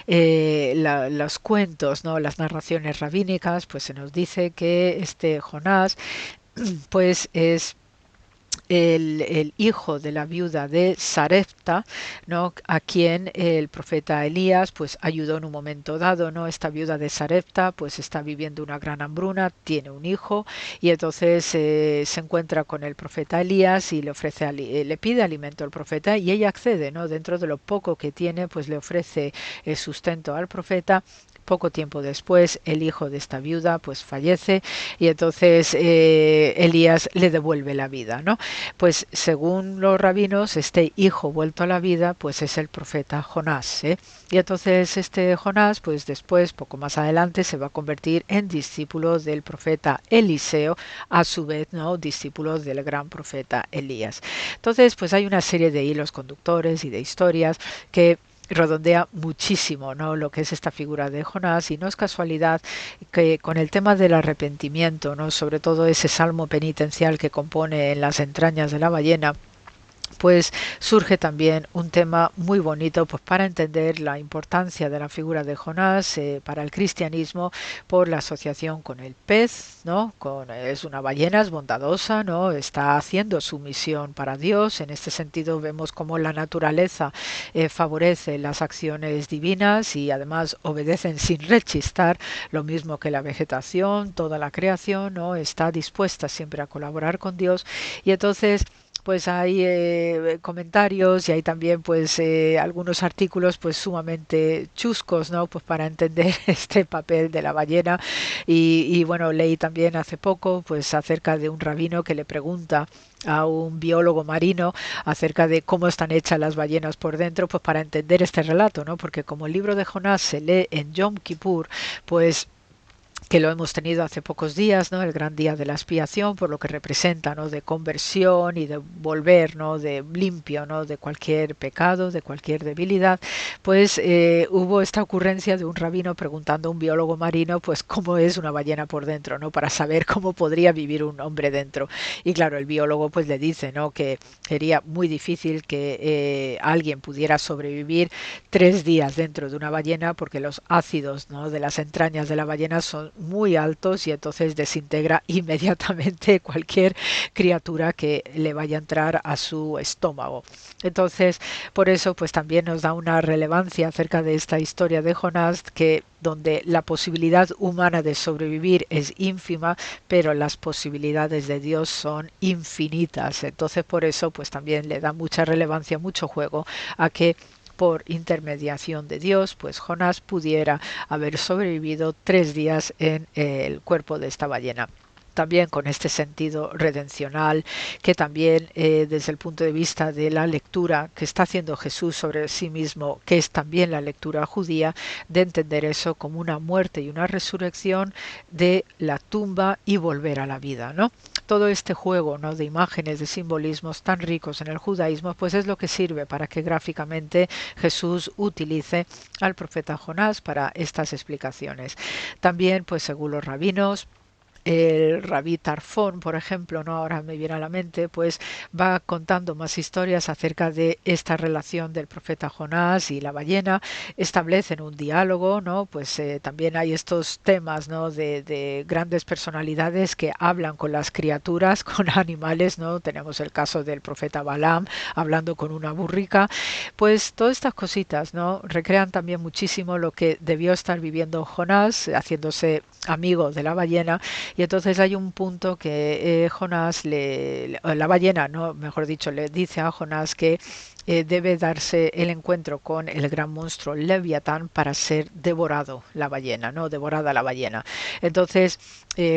los cuentos, ¿no? Las narraciones rabínicas, pues se nos dice que este Jonás pues es el hijo de la viuda de Sarepta, ¿no? A quien el profeta Elías pues ayudó en un momento dado, ¿no? Esta viuda de Sarepta pues está viviendo una gran hambruna, tiene un hijo y entonces se encuentra con el profeta Elías y le ofrece le pide alimento al profeta y ella accede, ¿no? Dentro de lo poco que tiene pues le ofrece sustento al profeta. Poco tiempo después el hijo de esta viuda pues fallece y entonces Elías le devuelve la vida, ¿no? Pues según los rabinos, este hijo vuelto a la vida, pues es el profeta Jonás, ¿eh? Y entonces este Jonás, pues después, poco más adelante, se va a convertir en discípulo del profeta Eliseo, a su vez, ¿no? Discípulo del gran profeta Elías. Entonces, pues hay una serie de hilos conductores y de historias que redondea muchísimo, ¿no? Lo que es esta figura de Jonás y no es casualidad que con el tema del arrepentimiento, ¿no? Sobre todo ese salmo penitencial que compone en las entrañas de la ballena, pues surge también un tema muy bonito pues para entender la importancia de la figura de Jonás para el cristianismo por la asociación con el pez, ¿no? Es una ballena, es bondadosa, ¿no? Está haciendo su misión para Dios. En este sentido vemos cómo la naturaleza favorece las acciones divinas y además obedecen sin rechistar, lo mismo que la vegetación, toda la creación, ¿no? Está dispuesta siempre a colaborar con Dios y entonces pues hay comentarios y hay también pues algunos artículos pues sumamente chuscos, ¿no? Pues para entender este papel de la ballena y bueno, leí también hace poco pues acerca de un rabino que le pregunta a un biólogo marino acerca de cómo están hechas las ballenas por dentro, pues para entender este relato, ¿no? Porque como el libro de Jonás se lee en Yom Kippur, pues que lo hemos tenido hace pocos días, ¿no? El gran día de la expiación, por lo que representa, ¿no? De conversión y de volver, ¿no? De limpio, ¿no? De cualquier pecado, de cualquier debilidad, pues hubo esta ocurrencia de un rabino preguntando a un biólogo marino, pues cómo es una ballena por dentro, ¿no? Para saber cómo podría vivir un hombre dentro. Y claro, el biólogo pues le dice, ¿no? Que sería muy difícil que alguien pudiera sobrevivir 3 días dentro de una ballena porque los ácidos, ¿no? De las entrañas de la ballena son muy altos y entonces desintegra inmediatamente cualquier criatura que le vaya a entrar a su estómago. Entonces, por eso pues también nos da una relevancia acerca de esta historia de Jonás, que donde la posibilidad humana de sobrevivir es ínfima, pero las posibilidades de Dios son infinitas. Entonces, por eso pues también le da mucha relevancia, mucho juego a que por intermediación de Dios, pues Jonás pudiera haber sobrevivido 3 días en el cuerpo de esta ballena. También con este sentido redencional que también desde el punto de vista de la lectura que está haciendo Jesús sobre sí mismo, que es también la lectura judía, de entender eso como una muerte y una resurrección de la tumba y volver a la vida, ¿no? Todo este juego, ¿no? De imágenes, de simbolismos tan ricos en el judaísmo, pues es lo que sirve para que gráficamente Jesús utilice al profeta Jonás para estas explicaciones. También, pues según los rabinos, el rabí Tarfón, por ejemplo, no ahora me viene a la mente, pues va contando más historias acerca de esta relación del profeta Jonás y la ballena, establecen un diálogo, ¿no? Pues también hay estos temas, ¿no? De grandes personalidades que hablan con las criaturas, con animales, ¿no? Tenemos el caso del profeta Balaam hablando con una burrica, pues todas estas cositas, ¿no? Recrean también muchísimo lo que debió estar viviendo Jonás, haciéndose amigo de la ballena. Y entonces hay un punto que Jonás, la ballena, no, mejor dicho, le dice a Jonás que debe darse el encuentro con el gran monstruo Leviatán para ser devorado la ballena, ¿no? Devorada la ballena. Entonces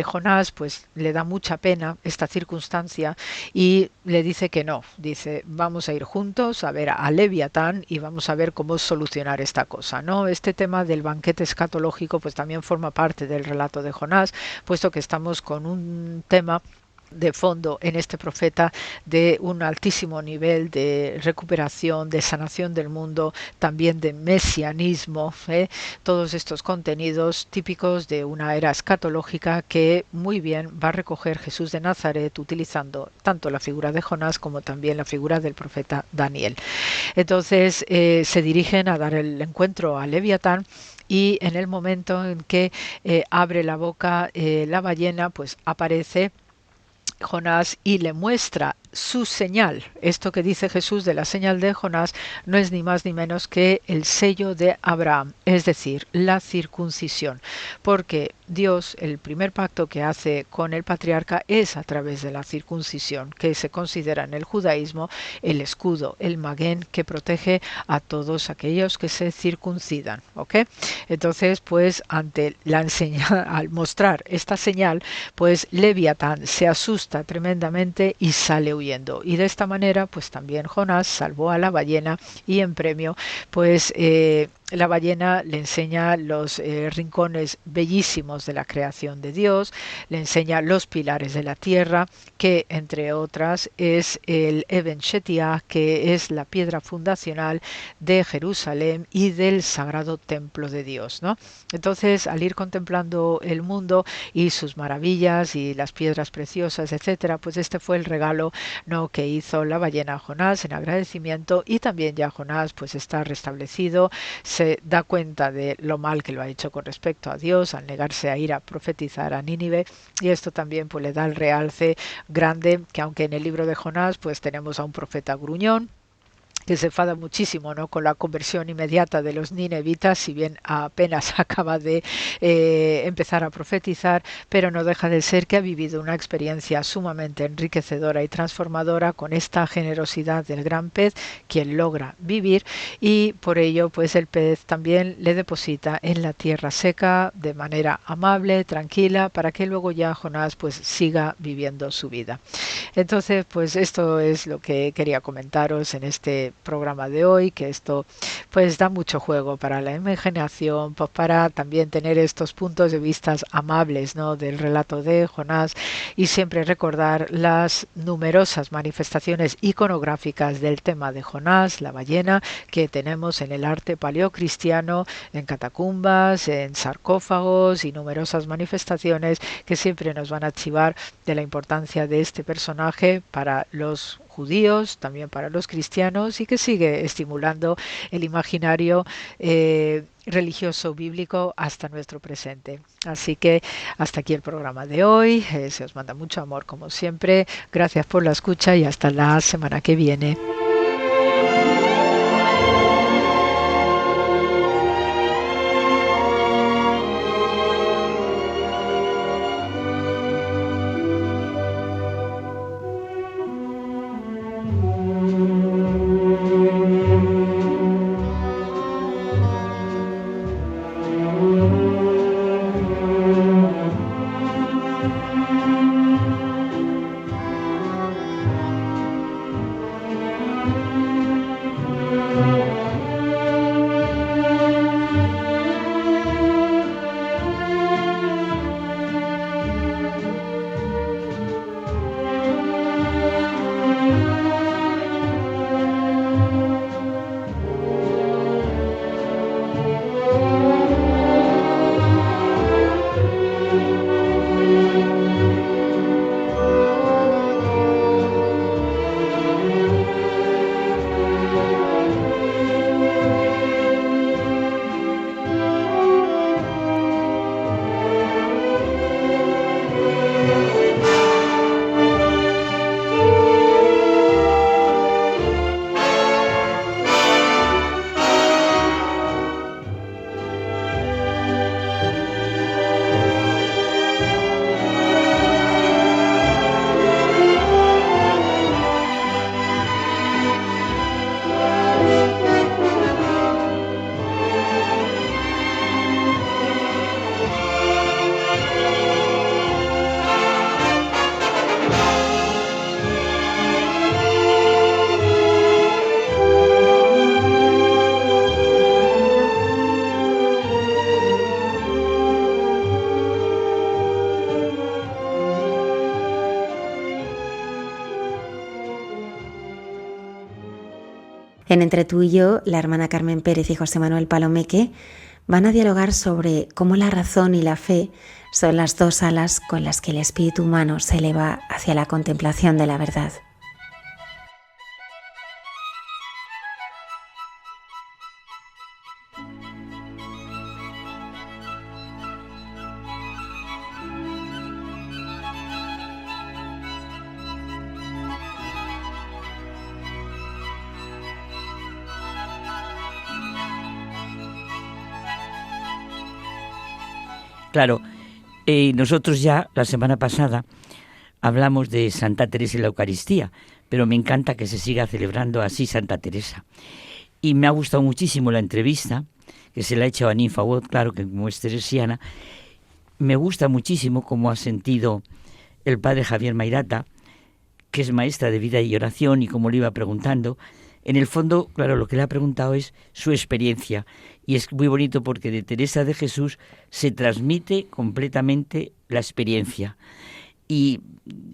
Jonás pues le da mucha pena esta circunstancia y le dice que no, dice vamos a ir juntos a ver a Leviatán y vamos a ver cómo solucionar esta cosa, ¿no? Este tema del banquete escatológico pues también forma parte del relato de Jonás, puesto que estamos con un tema de fondo en este profeta de un altísimo nivel de recuperación, de sanación del mundo, también de mesianismo, todos estos contenidos típicos de una era escatológica que muy bien va a recoger Jesús de Nazaret utilizando tanto la figura de Jonás como también la figura del profeta Daniel. Entonces se dirigen a dar el encuentro a Leviatán y en el momento en que abre la boca la ballena, pues aparece Jonás y le muestra su señal. Esto que dice Jesús de la señal de Jonás no es ni más ni menos que el sello de Abraham, es decir, la circuncisión, porque Dios, el primer pacto que hace con el patriarca es a través de la circuncisión, que se considera en el judaísmo el escudo, el magén que protege a todos aquellos que se circuncidan, ¿ok? Entonces, pues ante la al mostrar esta señal, pues Leviatán se asusta tremendamente y sale huyendo. Y de esta manera, pues también Jonás salvó a la ballena y en premio, pues la ballena le enseña los rincones bellísimos de la creación de Dios, le enseña los pilares de la tierra, que entre otras es el Eben Shetiah, que es la piedra fundacional de Jerusalén y del sagrado templo de Dios, ¿no? Entonces, al ir contemplando el mundo y sus maravillas y las piedras preciosas, etcétera, pues este fue el regalo, ¿no?, que hizo la ballena a Jonás en agradecimiento, y también ya Jonás pues está restablecido, se da cuenta de lo mal que lo ha hecho con respecto a Dios al negarse a ir a profetizar a Nínive, y esto también pues le da el realce grande, que aunque en el libro de Jonás pues tenemos a un profeta gruñón que se enfada muchísimo, ¿no?, con la conversión inmediata de los ninevitas, si bien apenas acaba de empezar a profetizar, pero no deja de ser que ha vivido una experiencia sumamente enriquecedora y transformadora con esta generosidad del gran pez, quien logra vivir, y por ello pues el pez también le deposita en la tierra seca de manera amable, tranquila, para que luego ya Jonás pues siga viviendo su vida. Entonces pues esto es lo que quería comentaros en este programa de hoy, que esto pues da mucho juego para la imaginación, pues para también tener estos puntos de vista amables, ¿no?, del relato de Jonás, y siempre recordar las numerosas manifestaciones iconográficas del tema de Jonás, la ballena, que tenemos en el arte paleocristiano, en catacumbas, en sarcófagos y numerosas manifestaciones que siempre nos van a archivar de la importancia de este personaje para los judíos, también para los cristianos, y que sigue estimulando el imaginario religioso bíblico hasta nuestro presente. Así que hasta aquí el programa de hoy. Se os manda mucho amor como siempre. Gracias por la escucha y hasta la semana que viene. En Entre tú y yo, la hermana Carmen Pérez y José Manuel Palomeque van a dialogar sobre cómo la razón y la fe son las dos alas con las que el espíritu humano se eleva hacia la contemplación de la verdad. Claro, nosotros ya la semana pasada hablamos de Santa Teresa y la Eucaristía, pero me encanta que se siga celebrando así Santa Teresa. Y me ha gustado muchísimo la entrevista que se le ha hecho a Ninfa Watt, claro que como es teresiana. Me gusta muchísimo cómo ha sentido el padre Javier Mairata, que es maestra de vida y oración, y como le iba preguntando, en el fondo, claro, lo que le ha preguntado es su experiencia. Y es muy bonito porque de Teresa de Jesús se transmite completamente la experiencia. Y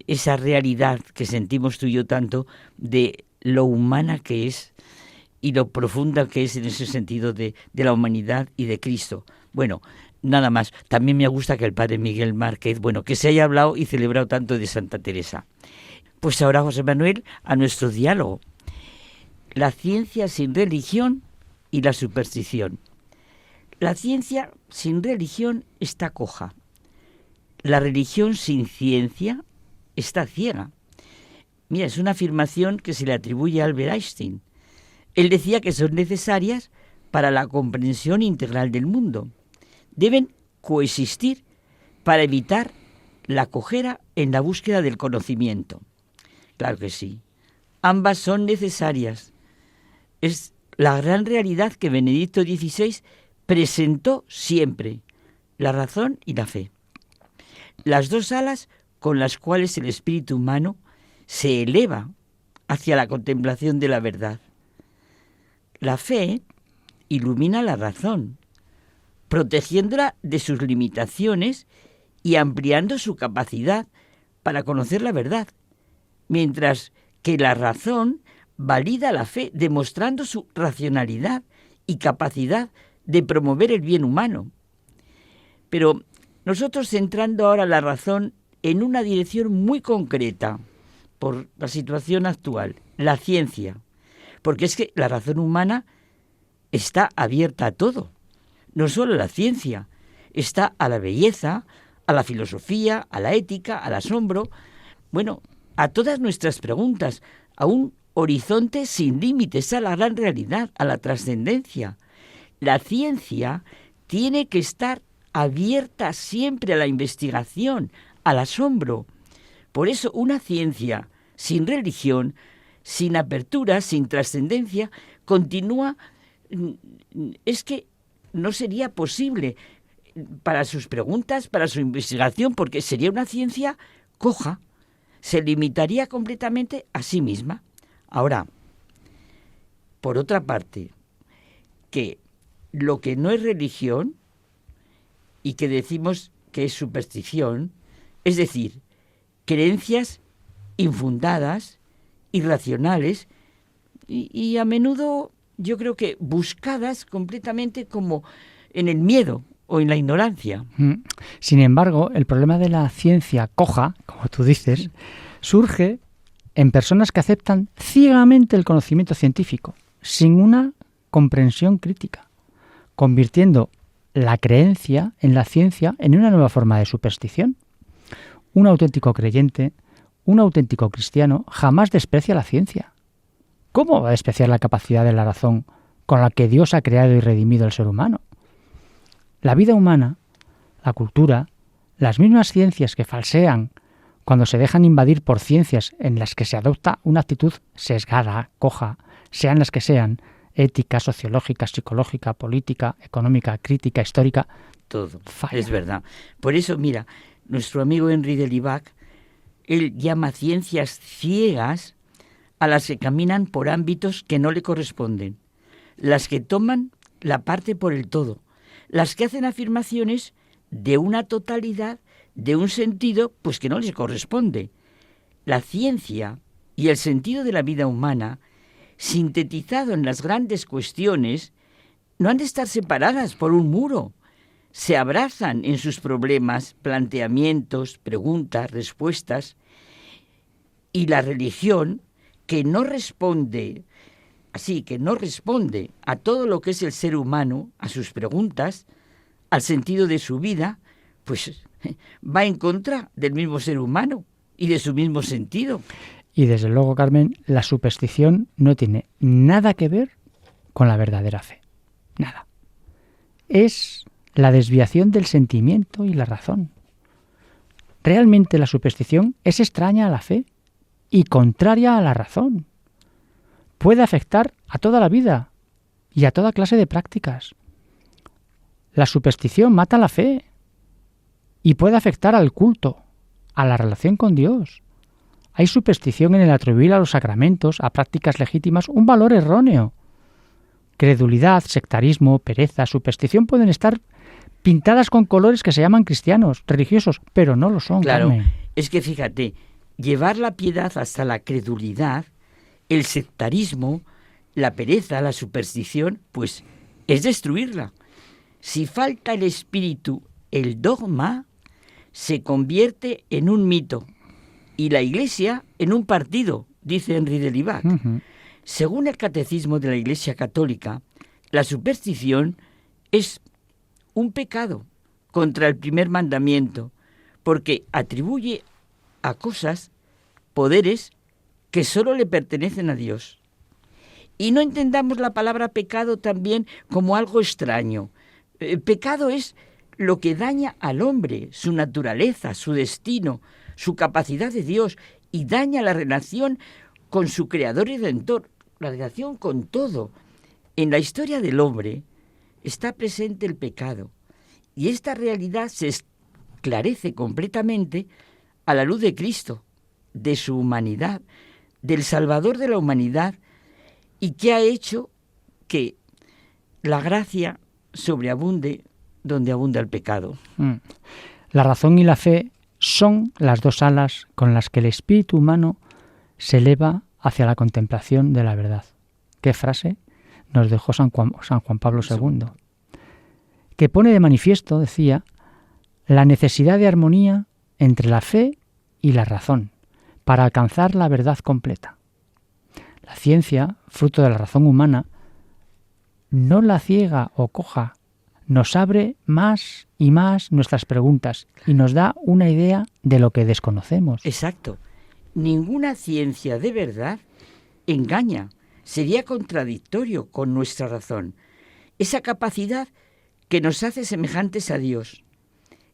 esa realidad que sentimos tú y yo tanto de lo humana que es y lo profunda que es en ese sentido de la humanidad y de Cristo. Bueno, nada más. También me gusta que el padre Miguel Márquez, bueno, que se haya hablado y celebrado tanto de Santa Teresa. Pues ahora, José Manuel, a nuestro diálogo. La ciencia sin religión y la superstición. La ciencia sin religión está coja. La religión sin ciencia está ciega. Mira, es una afirmación que se le atribuye a Albert Einstein. Él decía que son necesarias para la comprensión integral del mundo. Deben coexistir para evitar la cojera en la búsqueda del conocimiento. Claro que sí. Ambas son necesarias. Es la gran realidad que Benedicto XVI presentó siempre, la razón y la fe. Las dos alas con las cuales el espíritu humano se eleva hacia la contemplación de la verdad. La fe ilumina la razón, protegiéndola de sus limitaciones y ampliando su capacidad para conocer la verdad, mientras que la razón valida la fe, demostrando su racionalidad y capacidad de promover el bien humano. Pero nosotros centrando ahora la razón en una dirección muy concreta, por la situación actual, la ciencia, porque es que la razón humana está abierta a todo, no solo a la ciencia, está a la belleza, a la filosofía, a la ética, al asombro, bueno, a todas nuestras preguntas, a un horizonte sin límites, a la gran realidad, a la trascendencia. La ciencia tiene que estar abierta siempre a la investigación, al asombro. Por eso una ciencia sin religión, sin apertura, sin trascendencia, continúa, es que no sería posible para sus preguntas, para su investigación, porque sería una ciencia coja, se limitaría completamente a sí misma. Ahora, por otra parte, que lo que no es religión y que decimos que es superstición, es decir, creencias infundadas, irracionales y a menudo yo creo que buscadas completamente como en el miedo o en la ignorancia. Sin embargo, el problema de la ciencia coja, como tú dices, surge en personas que aceptan ciegamente el conocimiento científico, sin una comprensión crítica, convirtiendo la creencia en la ciencia en una nueva forma de superstición. Un auténtico creyente, un auténtico cristiano, jamás desprecia la ciencia. ¿Cómo va a despreciar la capacidad de la razón con la que Dios ha creado y redimido al ser humano? La vida humana, la cultura, las mismas ciencias que falsean cuando se dejan invadir por ciencias en las que se adopta una actitud sesgada, coja, sean las que sean, ética, sociológica, psicológica, política, económica, crítica, histórica, todo falla. Es verdad. Por eso, mira, nuestro amigo Henri de Libac, él llama ciencias ciegas a las que caminan por ámbitos que no le corresponden, las que toman la parte por el todo, las que hacen afirmaciones de una totalidad, de un sentido, pues que no les corresponde. La ciencia y el sentido de la vida humana sintetizado en las grandes cuestiones, no han de estar separadas por un muro. Se abrazan en sus problemas, planteamientos, preguntas, respuestas. Y la religión, que no responde a todo lo que es el ser humano, a sus preguntas, al sentido de su vida, pues va en contra del mismo ser humano y de su mismo sentido. Y desde luego, Carmen, la superstición no tiene nada que ver con la verdadera fe. Nada. Es la desviación del sentimiento y la razón. Realmente la superstición es extraña a la fe y contraria a la razón. Puede afectar a toda la vida y a toda clase de prácticas. La superstición mata la fe y puede afectar al culto, a la relación con Dios. Hay superstición en el atribuir a los sacramentos, a prácticas legítimas, un valor erróneo. Credulidad, sectarismo, pereza, superstición pueden estar pintadas con colores que se llaman cristianos, religiosos, pero no lo son. Claro, Carmen. es que fíjate, llevar la piedad hasta la credulidad, el sectarismo, la pereza, la superstición, pues es destruirla. Si falta el espíritu, el dogma se convierte en un mito y la Iglesia en un partido, dice Henri de Libac. Según el Catecismo de la Iglesia Católica, la superstición es un pecado contra el primer mandamiento, porque atribuye a cosas poderes que solo le pertenecen a Dios. Y no entendamos la palabra pecado también como algo extraño. Pecado es lo que daña al hombre, su naturaleza, su destino, su capacidad de Dios, y daña la relación con su Creador y Redentor, la relación con todo. En la historia del hombre está presente el pecado, y esta realidad se esclarece completamente a la luz de Cristo, de su humanidad, del Salvador de la humanidad, y que ha hecho que la gracia sobreabunde donde abunda el pecado. La razón y la fe son las dos alas con las que el espíritu humano se eleva hacia la contemplación de la verdad. ¿Qué frase nos dejó San Juan Pablo II? Que pone de manifiesto, decía, la necesidad de armonía entre la fe y la razón para alcanzar la verdad completa. La ciencia, fruto de la razón humana, no la ciega o coja, nos abre más y más nuestras preguntas y nos da una idea de lo que desconocemos. Exacto. Ninguna ciencia de verdad engaña, sería contradictorio con nuestra razón. Esa capacidad que nos hace semejantes a Dios.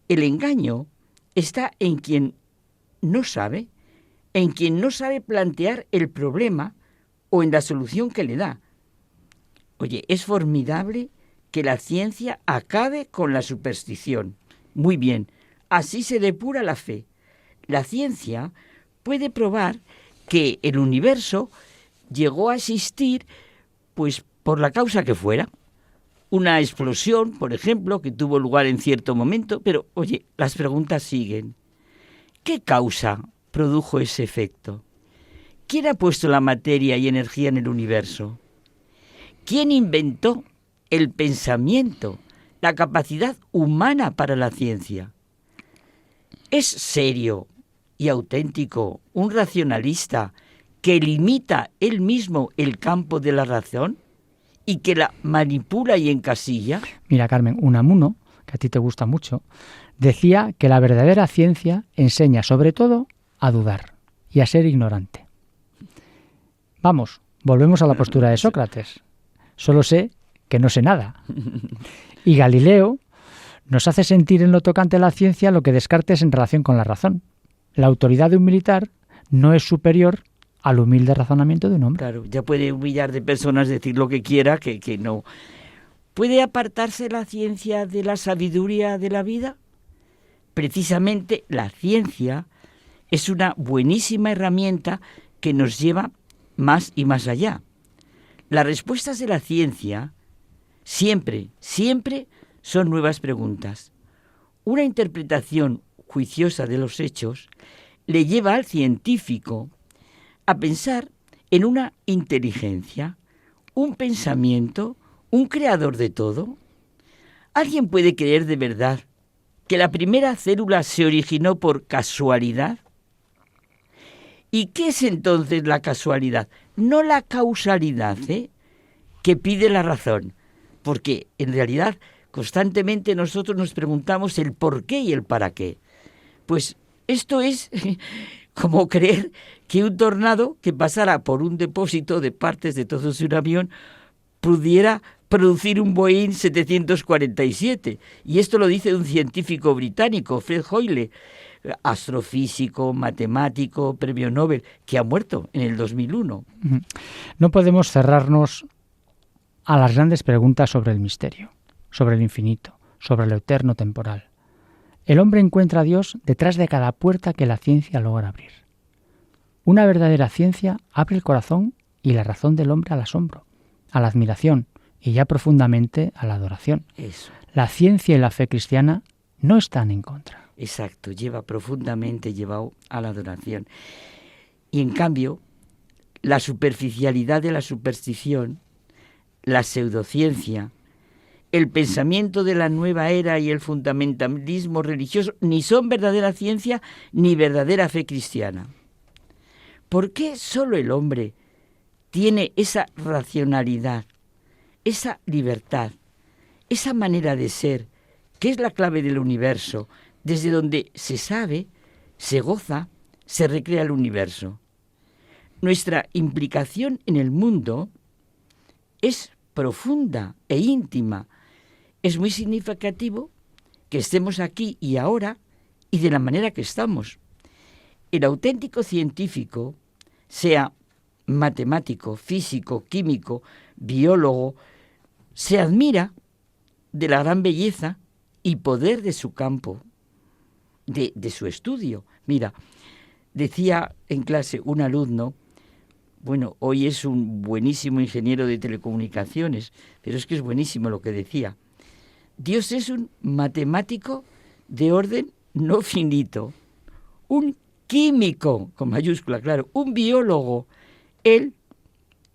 El engaño está en quien no sabe, plantear el problema o en la solución que le da. Oye, es formidable que la ciencia acabe con la superstición. Muy bien, así se depura la fe. La ciencia puede probar que el universo llegó a existir, pues por la causa que fuera. Una explosión, por ejemplo, que tuvo lugar en cierto momento, pero, oye, las preguntas siguen. ¿Qué causa produjo ese efecto? ¿Quién ha puesto la materia y energía en el universo? ¿Quién inventó el pensamiento, la capacidad humana para la ciencia? ¿Es serio y auténtico un racionalista que limita él mismo el campo de la razón y que la manipula y encasilla? Mira, Carmen, Unamuno, que a ti te gusta mucho, decía que la verdadera ciencia enseña sobre todo a dudar y a ser ignorante. Vamos, volvemos a la postura de Sócrates. Solo sé que no sé nada. Y Galileo nos hace sentir en lo tocante a la ciencia lo que Descartes en relación con la razón. La autoridad de un militar no es superior al humilde razonamiento de un hombre. Claro, ya puede humillar de personas, decir lo que quiera, que no. ¿Puede apartarse la ciencia de la sabiduría de la vida? Precisamente la ciencia es una buenísima herramienta que nos lleva más y más allá. Las respuestas de la ciencia siempre son nuevas preguntas. Una interpretación juiciosa de los hechos le lleva al científico a pensar en una inteligencia, un pensamiento, un creador de todo? ¿Alguien puede creer de verdad que la primera célula se originó por casualidad? ¿Y qué es entonces la casualidad? No la causalidad, que pide la razón, porque en realidad constantemente nosotros nos preguntamos el por qué y el para qué. Pues esto es como creer que un tornado que pasara por un depósito de partes de todo un avión pudiera producir un Boeing 747. Y esto lo dice un científico británico, Fred Hoyle, astrofísico, matemático, premio Nobel, que ha muerto en el 2001. No podemos cerrarnos a las grandes preguntas sobre el misterio, sobre el infinito, sobre lo eterno temporal. El hombre encuentra a Dios detrás de cada puerta que la ciencia logra abrir. Una verdadera ciencia abre el corazón y la razón del hombre al asombro, a la admiración y ya profundamente a la adoración. Eso. La ciencia y la fe cristiana no están en contra. Exacto, lleva profundamente llevado a la adoración. Y en cambio, la superficialidad de la superstición, la pseudociencia, el pensamiento de la nueva era y el fundamentalismo religioso ni son verdadera ciencia ni verdadera fe cristiana. ¿Por qué solo el hombre tiene esa racionalidad, esa libertad, esa manera de ser, que es la clave del universo, desde donde se sabe, se goza, se recrea el universo? Nuestra implicación en el mundo es profunda e íntima. Es muy significativo que estemos aquí y ahora y de la manera que estamos. El auténtico científico, sea matemático, físico, químico, biólogo, se admira de la gran belleza y poder de su campo, de su estudio. Mira, decía en clase un alumno, bueno, hoy es un buenísimo ingeniero de telecomunicaciones, pero es que es buenísimo lo que decía. Dios es un matemático de orden no finito, un químico, con mayúscula, claro, un biólogo. Él,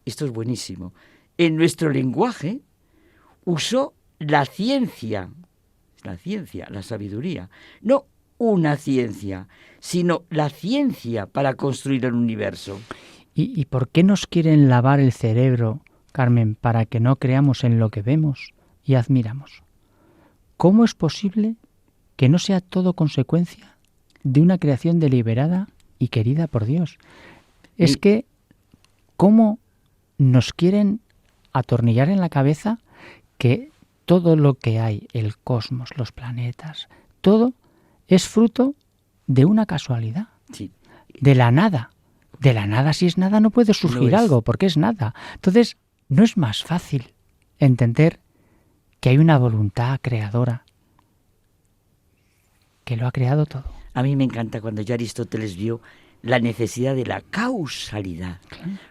esto es buenísimo, en nuestro lenguaje usó la ciencia, la sabiduría, no una ciencia, sino la ciencia para construir el universo. ¿Y por qué nos quieren lavar el cerebro, Carmen, para que no creamos en lo que vemos y admiramos? ¿Cómo es posible que no sea todo consecuencia de una creación deliberada y querida por Dios? Es que, ¿cómo nos quieren atornillar en la cabeza que todo lo que hay, el cosmos, los planetas, todo es fruto de una casualidad, Sí. de la nada? De la nada, si es nada, no puede surgir algo, porque es nada. Entonces, ¿no es más fácil entender que hay una voluntad creadora que lo ha creado todo? A mí me encanta cuando ya Aristóteles vio la necesidad de la causalidad.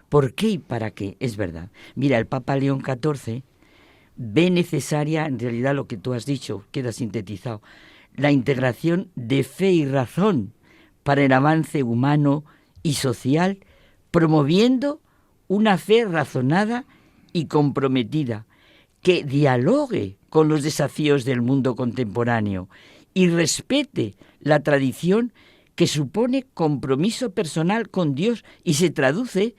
¿Por qué y para qué? Es verdad. Mira, el Papa León XIV ve necesaria, en realidad lo que tú has dicho, queda sintetizado, la integración de fe y razón para el avance humano y social, promoviendo una fe razonada y comprometida, que dialogue con los desafíos del mundo contemporáneo y respete la tradición que supone compromiso personal con Dios y se traduce,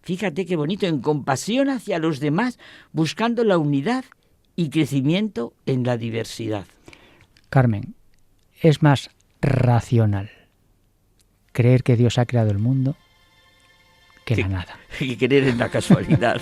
fíjate qué bonito, en compasión hacia los demás, buscando la unidad y crecimiento en la diversidad. Carmen, es más racional creer que Dios ha creado el mundo que la nada. Y creer en la casualidad.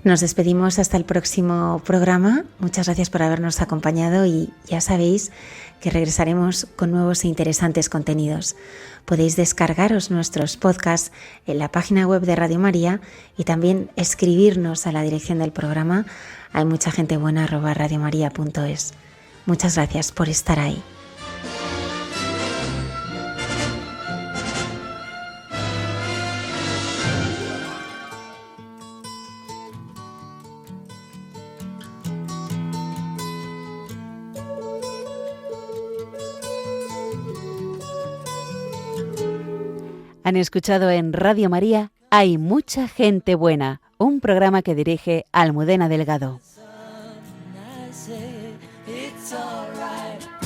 Nos despedimos hasta el próximo programa. Muchas gracias por habernos acompañado y ya sabéis que regresaremos con nuevos e interesantes contenidos. Podéis descargaros nuestros podcasts en la página web de Radio María y también escribirnos a la dirección del programa hay mucha gente buena @radiomaria.es. Muchas gracias por estar ahí. Han escuchado en Radio María Hay mucha gente buena, un programa que dirige Almudena Delgado. It's alright.